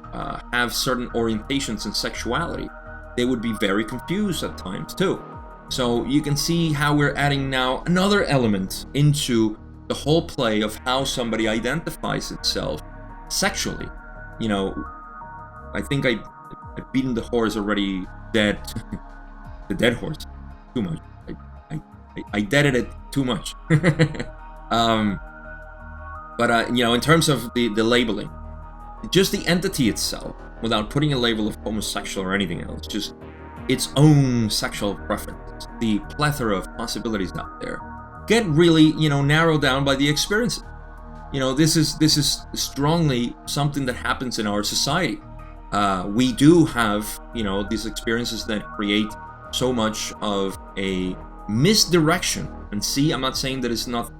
have certain orientations in sexuality. They would be very confused at times too. So you can see how we're adding now another element into the whole play of how somebody identifies itself sexually. You know, I think I've beaten the horse already dead. The dead horse, too much. I deaded it too much. Um, but you know, in terms of the labeling, just the entity itself, without putting a label of homosexual or anything else, just its own sexual preferences, the plethora of possibilities out there, get really, you know, narrowed down by the experiences. You know, this is strongly something that happens in our society. We do have, you know, these experiences that create so much of a misdirection. And see, I'm not saying that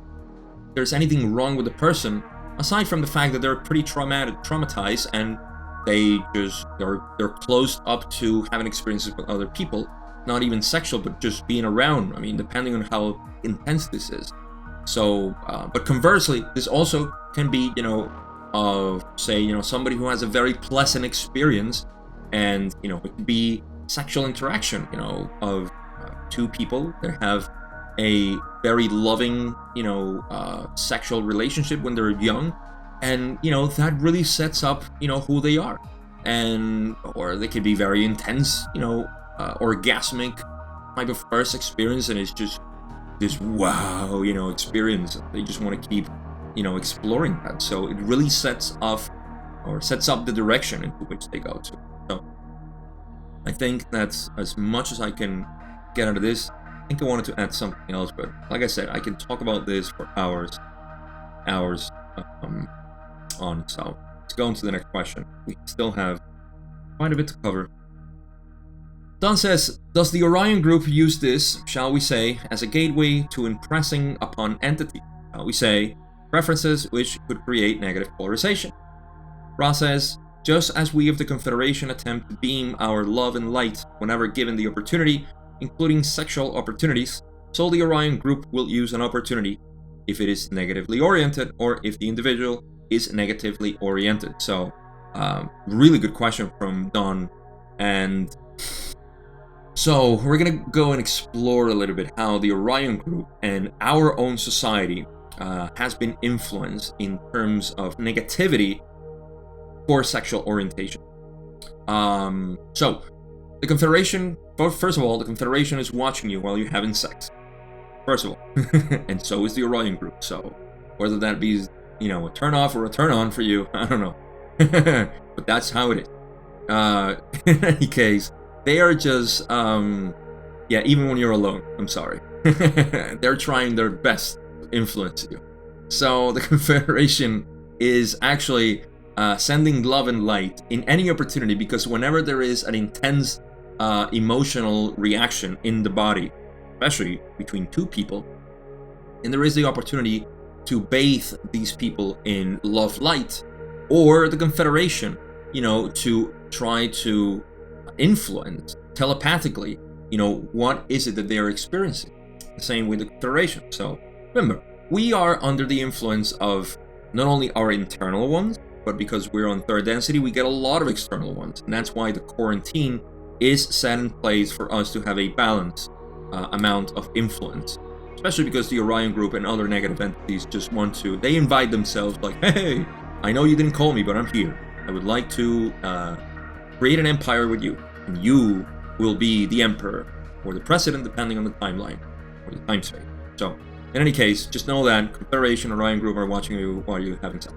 there's anything wrong with the person, aside from the fact that they're pretty traumatized, and they're closed up to having experiences with other people, not even sexual, but just being around. I mean, depending on how intense this is. So, but conversely, this also can be, you know, say, you know, somebody who has a very pleasant experience, and, you know, it could be sexual interaction, you know, of two people that have a very loving, you know, sexual relationship when they're young, and, you know, that really sets up, you know, who they are. And or they could be very intense, you know, orgasmic type of first experience, and it's just this wow, you know, experience. They just want to keep, you know, exploring that. So it really sets up the direction into which they go to. So I think that's as much as I can get out of this. I think I wanted to add something else, but like I said, I can talk about this for hours on. So let's go on to the next question. We still have quite a bit to cover. Don says, does the Orion Group use this, shall we say, as a gateway to impressing upon entity, shall we say, preferences which could create negative polarization? Ra says, just as we of the Confederation attempt to beam our love and light whenever given the opportunity, including sexual opportunities, so the Orion Group will use an opportunity if it is negatively oriented, or if the individual is negatively oriented. So, really good question from Don. And so we're gonna go and explore a little bit how the Orion Group and our own society has been influenced in terms of negativity for sexual orientation. So the Confederation, first of all, the Confederation is watching you while you're having sex. First of all, and so is the Orion Group. So whether that be, you know, a turn off or a turn on for you, I don't know, but that's how it is. In any case, they are just, yeah, even when you're alone, I'm sorry. They're trying their best to influence you. So the Confederation is actually sending love and light in any opportunity, because whenever there is an intense emotional reaction in the body, especially between two people, and there is the opportunity to bathe these people in love light, or the Confederation, you know, to try to influence telepathically, you know, what is it that they are experiencing. The same with the Confederation. So remember, we are under the influence of not only our internal ones, but because we're on third density, we get a lot of external ones. And that's why the quarantine is set in place for us to have a balanced amount of influence. Especially because the Orion Group and other negative entities just want to, they invite themselves like, hey, I know you didn't call me, but I'm here. I would like to create an empire with you, and you will be the emperor or the president, depending on the timeline or the time space. So, in any case, just know that Confederation, Orion Group are watching you while you're having sex.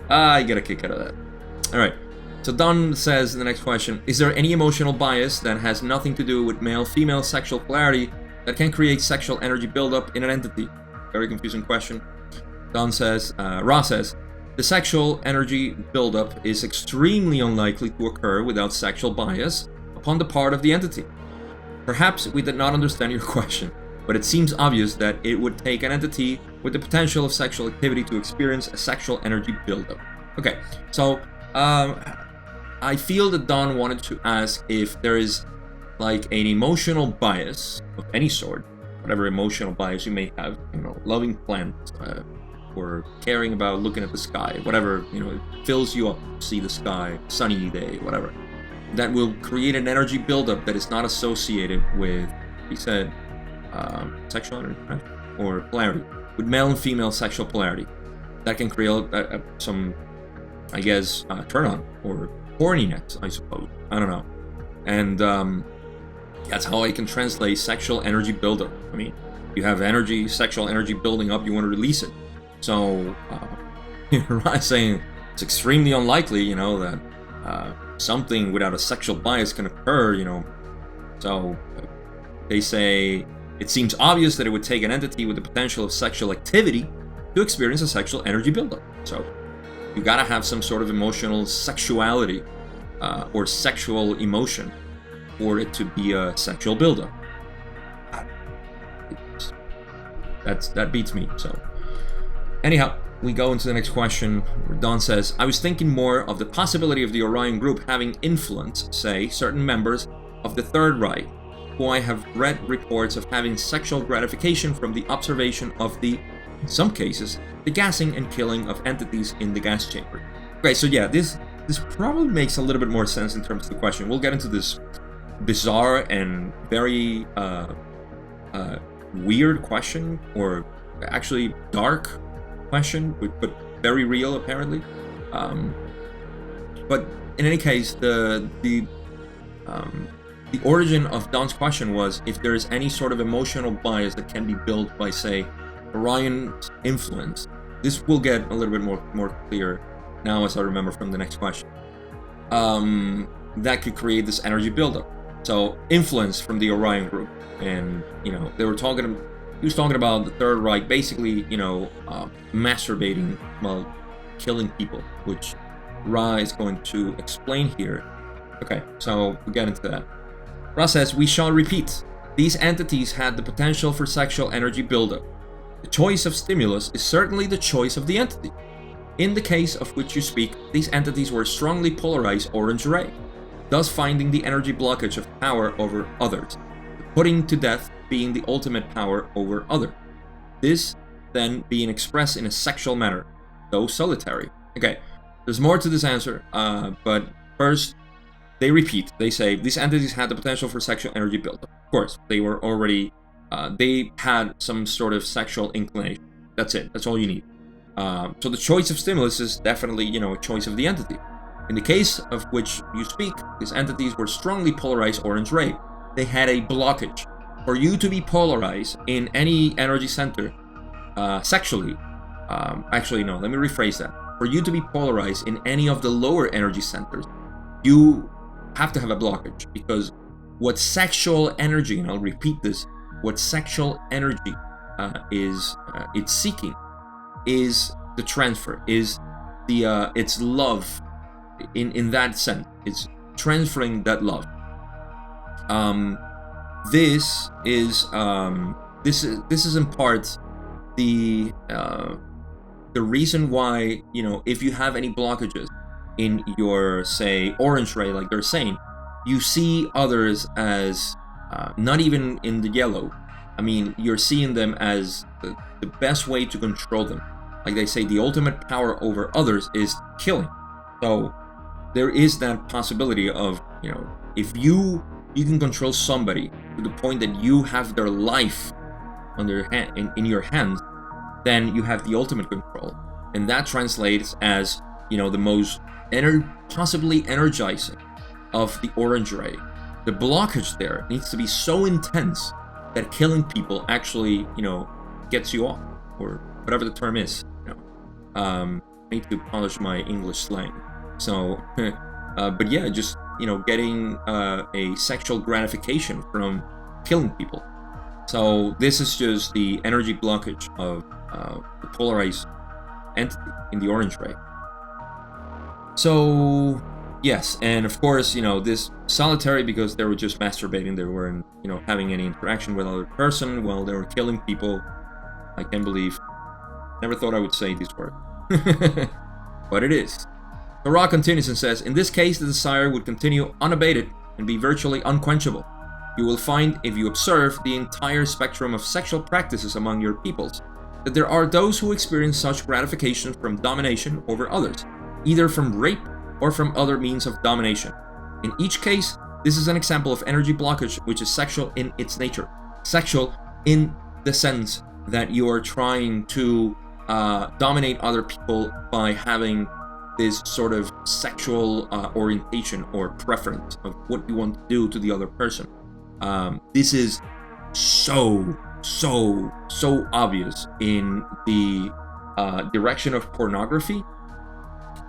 I get a kick out of that. Alright, so Don says in the next question, is there any emotional bias that has nothing to do with male-female sexual polarity that can create sexual energy buildup in an entity? Very confusing question. Don says, Ra says, the sexual energy buildup is extremely unlikely to occur without sexual bias upon the part of the entity. Perhaps we did not understand your question, but it seems obvious that it would take an entity with the potential of sexual activity to experience a sexual energy buildup. Okay, so I feel that Don wanted to ask if there is like an emotional bias of any sort, whatever emotional bias you may have, you know, loving plants, or caring about looking at the sky, whatever, you know, it fills you up, see the sky, sunny day, whatever, that will create an energy buildup that is not associated with, he said, sexual energy, right? Or polarity, with male and female sexual polarity, that can create some, I guess, turn on or horniness, I suppose. I don't know. And that's how I can translate sexual energy buildup. I mean, You have energy, sexual energy building up, you want to release it. So Ra is saying it's extremely unlikely, you know, that something without a sexual bias can occur, you know. So they say it seems obvious that it would take an entity with the potential of sexual activity to experience a sexual energy buildup. So you gotta have some sort of emotional sexuality or sexual emotion for it to be a sexual buildup. That beats me. So anyhow, we go into the next question, where Don says, I was thinking more of the possibility of the Orion group having influenced, say, certain members of the Third Reich, who I have read reports of having sexual gratification from the observation of the, in some cases, the gassing and killing of entities in the gas chamber. Okay, so yeah, this probably makes a little bit more sense in terms of the question. We'll get into this bizarre and very weird question, or actually dark question, but very real apparently. But in any case, the origin of Don's question was if there is any sort of emotional bias that can be built by, say, Orion's influence. This will get a little bit more clear now as I remember from the next question. That could create this energy buildup. So influence from the Orion group, and you know he was talking about the Third Reich, basically, you know, masturbating while killing people, which Ra is going to explain here. Okay, so we get into that. Ra says, we shall repeat. These entities had the potential for sexual energy buildup. The choice of stimulus is certainly the choice of the entity. In the case of which you speak, these entities were strongly polarized orange ray, thus finding the energy blockage of power over others, the putting to death being the ultimate power over others. This then being expressed in a sexual manner, though solitary. Okay, there's more to this answer, but first, they repeat. They say these entities had the potential for sexual energy buildup. Of course, they were already, they had some sort of sexual inclination. That's it. That's all you need. So the choice of stimulus is definitely, you know, a choice of the entity. In the case of which you speak, these entities were strongly polarized orange ray. They had a blockage. For you to be polarized in any energy center, sexually, actually no, let me rephrase that. For you to be polarized in any of the lower energy centers, you have to have a blockage, because what sexual energy, and I'll repeat this, what sexual energy is it's seeking is the transfer, is the it's love. In that sense, it's transferring that love. This is in part the reason why, you know, if you have any blockages in your, say, orange ray, like they're saying, you see others as not even in the yellow. I mean, you're seeing them as the best way to control them. Like they say, the ultimate power over others is killing. So there is that possibility of, you know, if you can control somebody to the point that you have their life on their hand, in your hands, then you have the ultimate control. And that translates as, you know, the most possibly energizing of the orange ray. The blockage there needs to be so intense that killing people actually, you know, gets you off, or whatever the term is. You know, I need to polish my English slang. So, but yeah, just, you know, getting a sexual gratification from killing people. So this is just the energy blockage of the polarized entity in the orange ray. So yes, and of course, you know, this solitary, because they were just masturbating, they weren't, you know, having any interaction with other person while they were killing people. I can't believe, never thought I would say these words, but it is. The Ra continues and says, in this case, the desire would continue unabated and be virtually unquenchable. You will find, if you observe the entire spectrum of sexual practices among your peoples, that there are those who experience such gratification from domination over others, either from rape or from other means of domination. In each case, this is an example of energy blockage which is sexual in its nature. Sexual in the sense that you are trying to dominate other people by having this sort of sexual orientation or preference of what you want to do to the other person. This is so so obvious in the direction of pornography.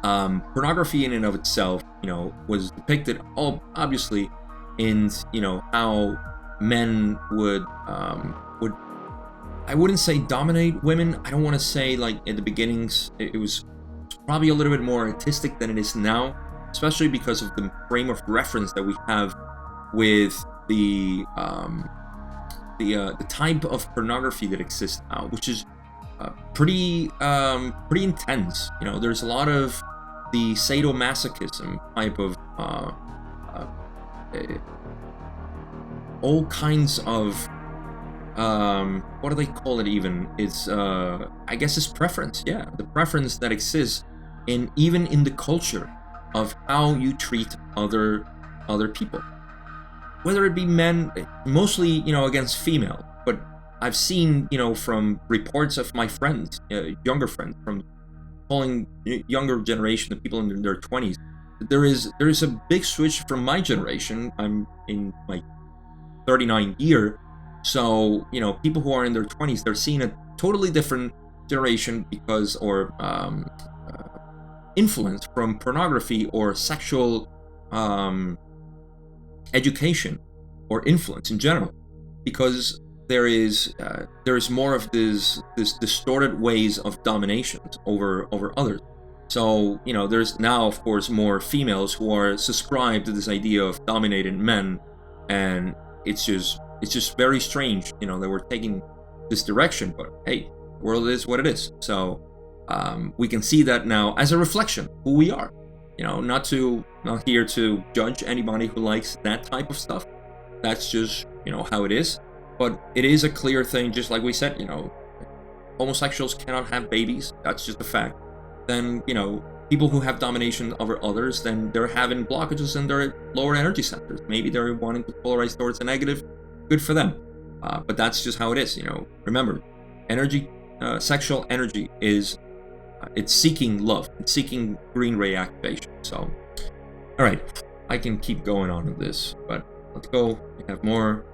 Pornography in and of itself, was depicted obviously in how men would I wouldn't say dominate women. I don't want to say like at the beginnings it was probably a little bit more artistic than it is now, especially because of the frame of reference that we have with the type of pornography that exists now, which is pretty intense. There's a lot of the sadomasochism type of all kinds of what do they call it even? It's I guess it's preference. Yeah, the preference that exists even in the culture of how you treat other people, whether it be men, mostly against female. But I've seen from reports of my friends, younger friends, from calling younger generation, the people in their 20s, there is a big switch from my generation. I'm in my 39 year. So, people who are in their 20s, they're seeing a totally different generation because, or influence from pornography or sexual education or influence in general, because there is more of this distorted ways of domination over others. So, there's now, of course, more females who are subscribed to this idea of dominating men, and it's just very strange, that we're taking this direction. But hey, the world is what it is. So we can see that now as a reflection of who we are. Not here to judge anybody who likes that type of stuff. That's just how it is. But it is a clear thing, just like we said. Homosexuals cannot have babies. That's just a fact. Then people who have domination over others, then they're having blockages in their lower energy centers. Maybe they're wanting to polarize towards the negative. Good for them, but that's just how it is. Remember, energy, sexual energy is it's seeking love, it's seeking green ray activation. So, all right, I can keep going on with this, but let's go. We have more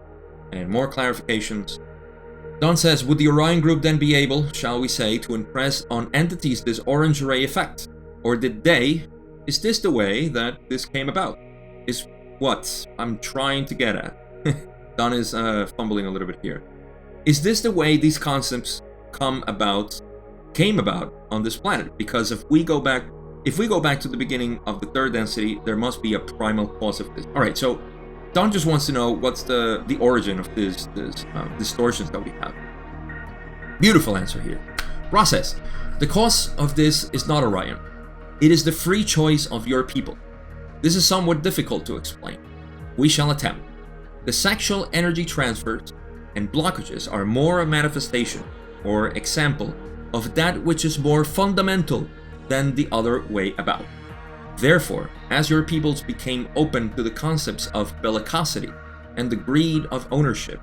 and more clarifications. Don says, would the Orion group then be able, shall we say, to impress on entities this orange ray effect, or is this the way that this came about? Is what I'm trying to get at. Don is fumbling a little bit here. Is this the way these concepts came about on this planet? Because if we go back to the beginning of the third density, there must be a primal cause of this. All right, so Don just wants to know what's the origin of this distortions that we have. Beautiful answer here. Ross says, the cause of this is not Orion. It is the free choice of your people. This is somewhat difficult to explain. We shall attempt. The sexual energy transfers and blockages are more a manifestation or example of that which is more fundamental than the other way about. Therefore, as your peoples became open to the concepts of bellicosity and the greed of ownership,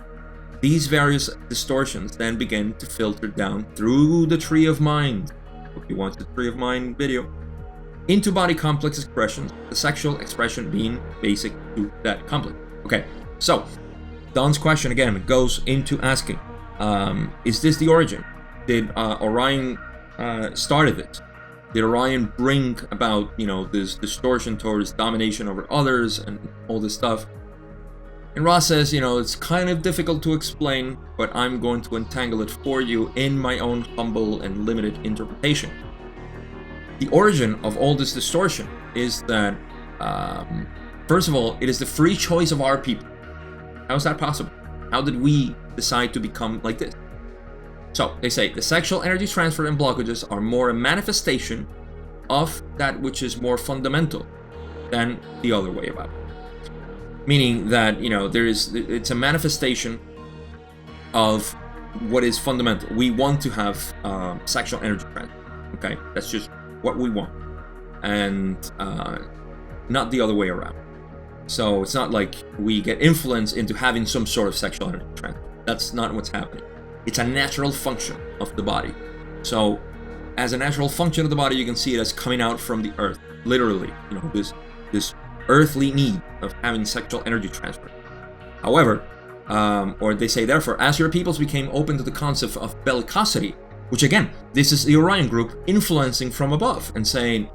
these various distortions then began to filter down through the tree of mind. Hope you watched the tree of mind video. Into body complex expressions, the sexual expression being basic to that complex. Okay. So, Don's question again goes into asking, is this the origin? Did Orion started it? Did Orion bring about, this distortion towards domination over others and all this stuff? And Ross says, it's kind of difficult to explain, but I'm going to untangle it for you in my own humble and limited interpretation. The origin of all this distortion is that, first of all, it is the free choice of our people. How is that possible? How did we decide to become like this? So, they say, the sexual energy transfer and blockages are more a manifestation of that which is more fundamental than the other way about. Meaning that, it's a manifestation of what is fundamental. We want to have sexual energy transfer. Okay? That's just what we want. And not the other way around. So it's not like we get influence into having some sort of sexual energy transfer. That's not what's happening. It's a natural function of the body. So as a natural function of the body, you can see it as coming out from the earth. Literally, this earthly need of having sexual energy transfer. However, or they say, therefore, as your peoples became open to the concept of bellicosity, which again, this is the Orion group influencing from above and saying,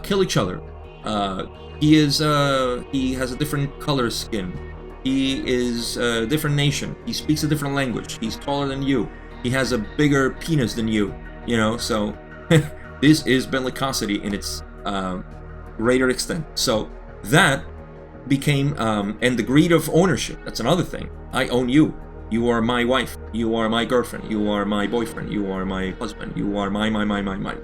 kill each other. He has a different color skin. He is a different nation. He speaks a different language. He's taller than you. He has a bigger penis than you. You know, so this is bellicosity in its greater extent. So that became, and the greed of ownership. That's another thing. I own you. You are my wife. You are my girlfriend. You are my boyfriend. You are my husband. You are my.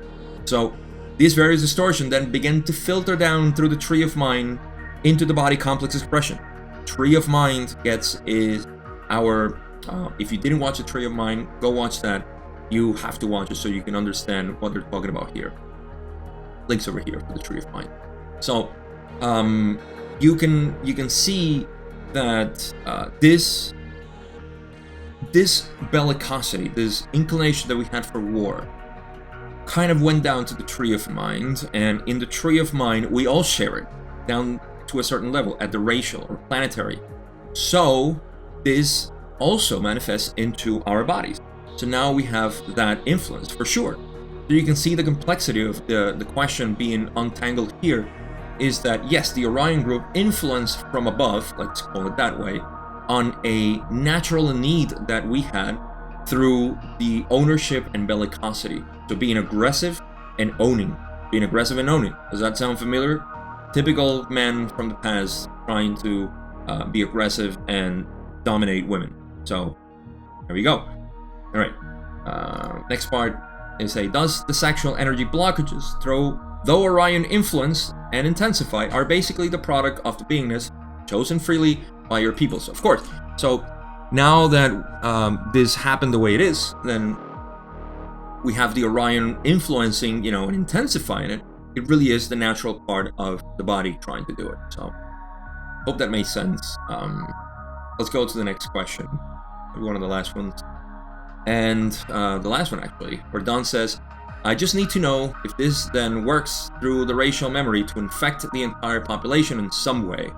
So these various distortions then begin to filter down through the tree of mind into the body complex expression. Tree of Mind is our, if you didn't watch the Tree of Mind, go watch that. You have to watch it so you can understand what they're talking about here. Links over here for the Tree of Mind. So you can see that this bellicosity, this inclination that we had for war, kind of went down to the Tree of Mind, and in the Tree of Mind we all share it down to a certain level at the racial or planetary. So this also manifests into our bodies. So now we have that influence for sure. So you can see the complexity of the question being untangled here is that yes, the Orion group influenced from above, let's call it that way, on a natural need that we had through the ownership and bellicosity. So being aggressive and owning. Being aggressive and owning. Does that sound familiar? Typical men from the past trying to be aggressive and dominate women. So there we go. All right. Next part is does the sexual energy blockages, though Orion influence and intensify, are basically the product of the beingness chosen freely by your peoples. Of course. So now that this happened the way it is, then we have the Orion influencing, and intensifying it. It really is the natural part of the body trying to do it. So, hope that made sense. Let's go to the next question. One of the last ones. And the last one, actually, where Don says, I just need to know if this then works through the racial memory to infect the entire population in some way.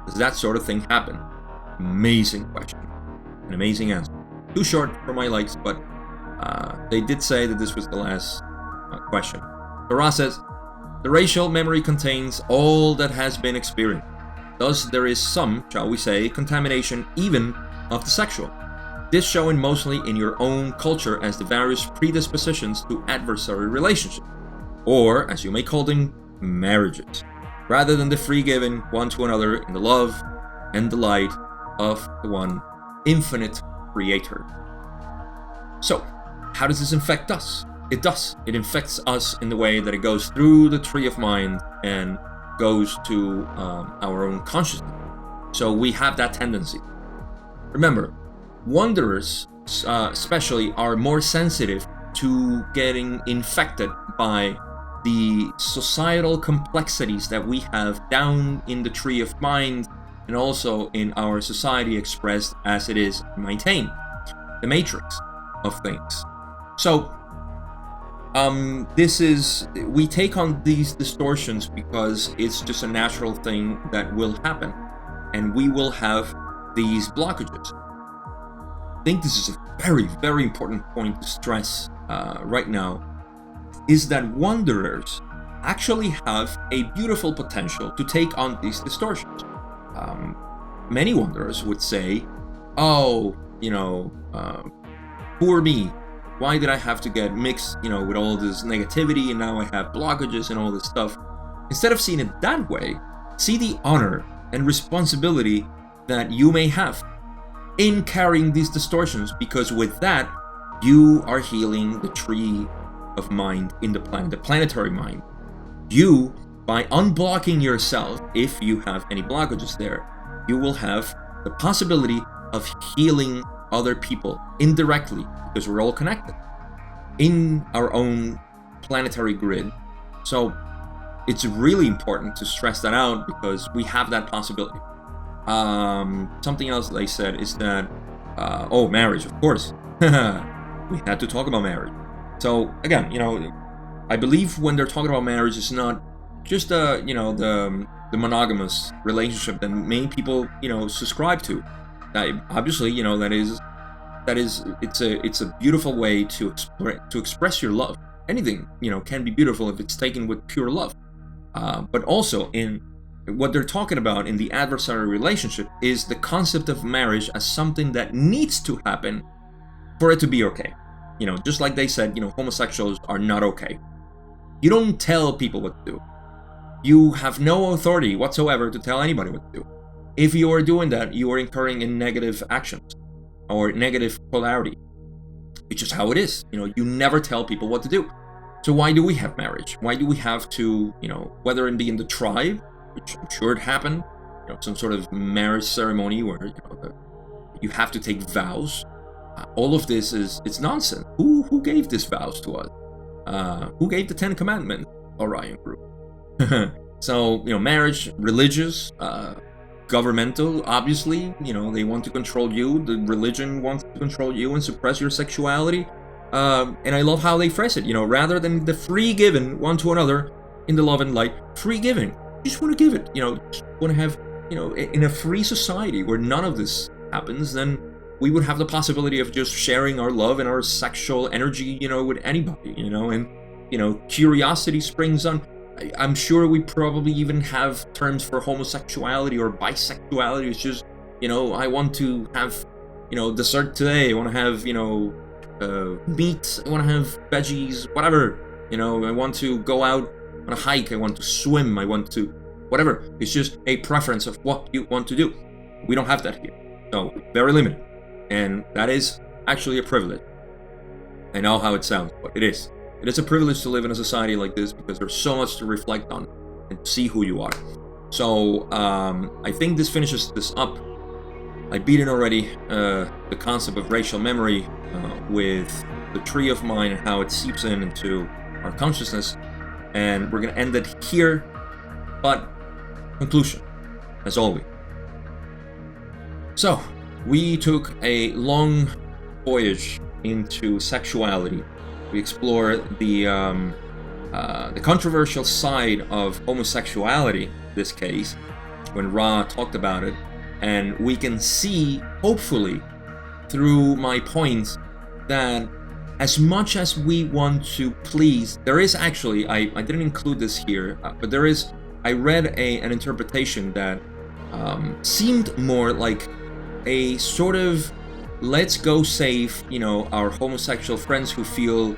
Does that sort of thing happen? Amazing question. An amazing answer. Too short for my likes, but they did say that this was the last question. So Ra says, the racial memory contains all that has been experienced. Thus, there is some, shall we say, contamination even of the sexual. This showing mostly in your own culture as the various predispositions to adversary relationships, or, as you may call them, marriages, rather than the free giving one to another in the love and delight of the one infinite creator. So, how does this infect us? It does. It infects us in the way that it goes through the Tree of Mind and goes to our own consciousness. So we have that tendency. Remember, wanderers especially are more sensitive to getting infected by the societal complexities that we have down in the Tree of Mind and also in our society expressed as it is maintained. The matrix of things. So we take on these distortions because it's just a natural thing that will happen, and we will have these blockages. I think this is a very, very important point to stress right now, is that wanderers actually have a beautiful potential to take on these distortions. Many wanderers would say, poor me. Why did I have to get mixed, with all this negativity, and now I have blockages and all this stuff? Instead of seeing it that way, see the honor and responsibility that you may have in carrying these distortions, because with that, you are healing the Tree of Mind in the planetary mind. You, by unblocking yourself, if you have any blockages there, you will have the possibility of healing other people indirectly, because we're all connected in our own planetary grid. So it's really important to stress that out, because we have that possibility. Something else they said is that marriage, of course. We had to talk about marriage. So again, I believe when they're talking about marriage, it's not just the monogamous relationship that many people subscribe to. obviously, you know, it's a beautiful way to express your love. Anything, you know, can be beautiful if it's taken with pure love. But also, in what they're talking about in the adversarial relationship is the concept of marriage as something that needs to happen for it to be okay. You know, just like they said, you know, homosexuals are not okay. You don't tell people what to do. You have no authority whatsoever to tell anybody what to do. If you are doing that, you are incurring in negative actions or negative polarity. It's just how it is. You know, you never tell people what to do. So why do we have marriage? Why do we have to, you know, whether it be in the tribe, which I'm sure it happened, you know, some sort of marriage ceremony where, you know, you have to take vows. All of this it's nonsense. Who gave these vows to us? Who gave the 10 Commandments? Orion Group. So, you know, marriage, religious, governmental, obviously, you know, they want to control you. The religion wants to control you and suppress your sexuality. And I love how they phrase it, you know, rather than the free giving one to another in the love and light, free giving. You just want to give it, you know, just want to have, you know, in a free society where none of this happens, then we would have the possibility of just sharing our love and our sexual energy, you know, with anybody, you know, and, you know, curiosity springs on. I'm sure we probably even have terms for homosexuality or bisexuality. It's just, you know, I want to have, you know, dessert today. I want to have, you know, meat. I want to have veggies, whatever. You know, I want to go out on a hike. I want to swim. I want to, whatever. It's just a preference of what you want to do. We don't have that here. So, very limited. And that is actually a privilege. I know how it sounds, but it is. It is a privilege to live in a society like this because there's so much to reflect on and see who you are. So I think this finishes this up. I beat in already the concept of racial memory with the tree of mind and how it seeps into our consciousness. And we're going to end it here. But conclusion, as always. So we took a long voyage into sexuality. We explore the controversial side of homosexuality, in this case, when Ra talked about it, and we can see, hopefully, through my points, that as much as we want to please, there is actually, I didn't include this here, but there is, I read an interpretation that seemed more like a sort of let's go save, you know, our homosexual friends who feel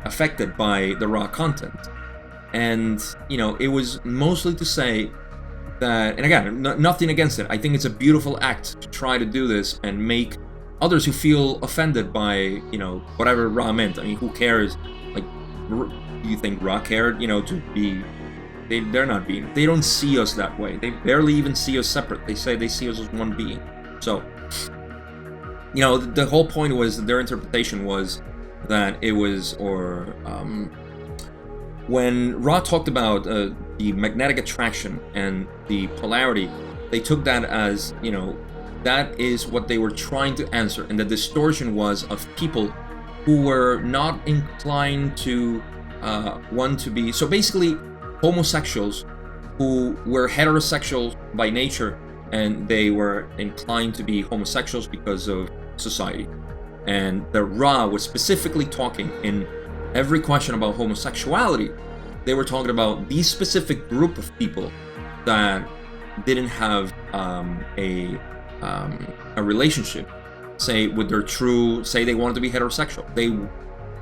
affected by the raw content. And, you know, it was mostly to say that, and again, nothing against it. I think it's a beautiful act to try to do this and make others who feel offended by, you know, whatever Ra meant. I mean, who cares? Like, do you think Ra cared, you know, to be... They're not being... They don't see us that way. They barely even see us separate. They say they see us as one being. So, you know, the whole point was, their interpretation was that it was, or when Ra talked about the magnetic attraction and the polarity, they took that as, you know, that is what they were trying to answer, and the distortion was of people who were not inclined to want to be, so basically homosexuals who were heterosexual by nature, and they were inclined to be homosexuals because of society. And the Ra was specifically talking in every question about homosexuality. They were talking about these specific group of people that didn't have a relationship, say with their true, say they wanted to be heterosexual.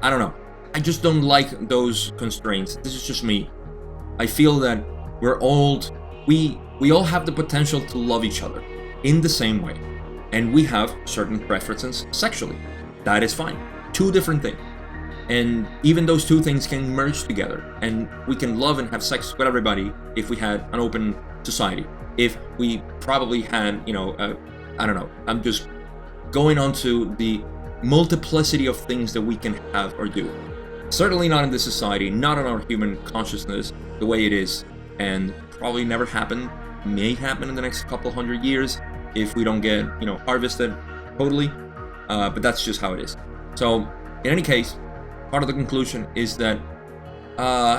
I don't know. I just don't like those constraints. This is just me. I feel that we're old. We all have the potential to love each other in the same way. And we have certain preferences sexually. That is fine. Two different things. And even those two things can merge together. And we can love and have sex with everybody if we had an open society. If we probably had, you know, I don't know. I'm just going on to the multiplicity of things that we can have or do. Certainly not in this society, not in our human consciousness, the way it is. And probably never happen, may happen in the next couple hundred years if we don't get, you know, harvested totally. But that's just how it is. So, in any case, part of the conclusion is that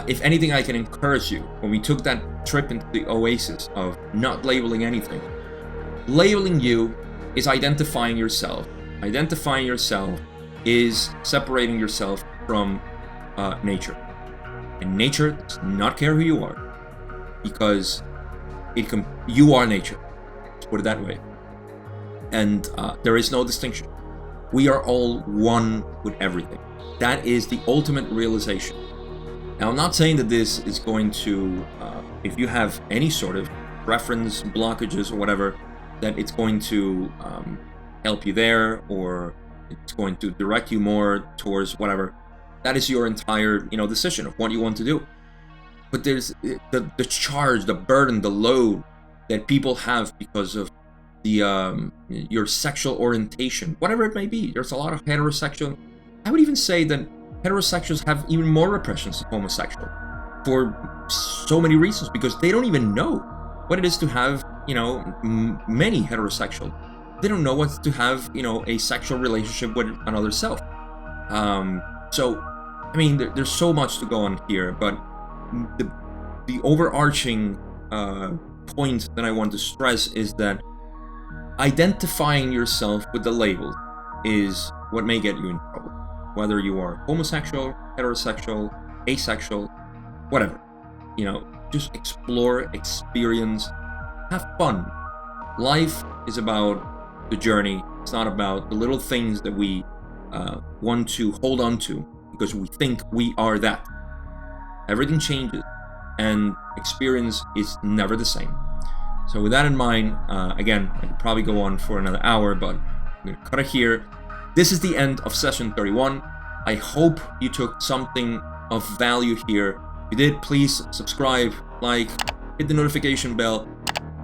if anything, I can encourage you, when we took that trip into the oasis of not labeling anything, Labeling you is identifying yourself. Identifying yourself is separating yourself from nature. And nature does not care who you are, because you are nature. Let's put it that way. And there is no distinction. We are all one with everything. That is the ultimate realization. Now, I'm not saying that this is going to, if you have any sort of reference blockages or whatever, that it's going to help you there, or it's going to direct you more towards whatever. That is your entire, decision of what you want to do. But there's the charge, the burden, the load that people have because of the your sexual orientation, whatever it may be. There's a lot of heterosexual. I would even say that heterosexuals have even more repressions than homosexual, for so many reasons, because they don't even know what it is to have, many heterosexual. They don't know what to have, a sexual relationship with another self. So, I mean, there's so much to go on here, but the overarching point that I want to stress is that identifying yourself with the label is what may get you in trouble. Whether you are homosexual, heterosexual, asexual, whatever. Just explore, experience, have fun. Life is about the journey. It's not about the little things that we want to hold on to because we think we are that. Everything changes, and experience is never the same. So with that in mind, again, I could probably go on for another hour, but I'm going to cut it here. This is the end of session 31. I hope you took something of value here. If you did, please subscribe, like, hit the notification bell,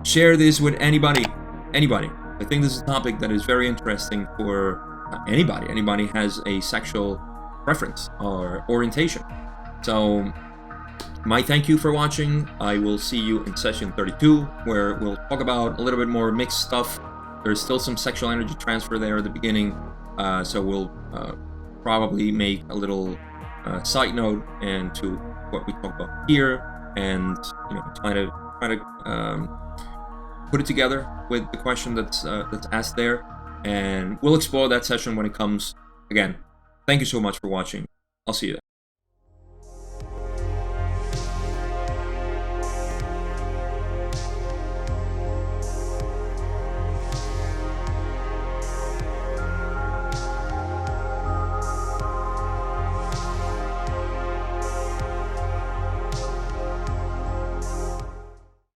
share this with anybody. I think this is a topic that is very interesting for anybody. Anybody has a sexual preference or orientation. So my thank you for watching. I will see you in session 32, where we'll talk about a little bit more mixed stuff. There's still some sexual energy transfer there at the beginning, so we'll probably make a little side note and to what we talk about here, and try to put it together with the question that's asked there, and we'll explore that session when it comes. Again, thank you so much for watching. I'll see you there.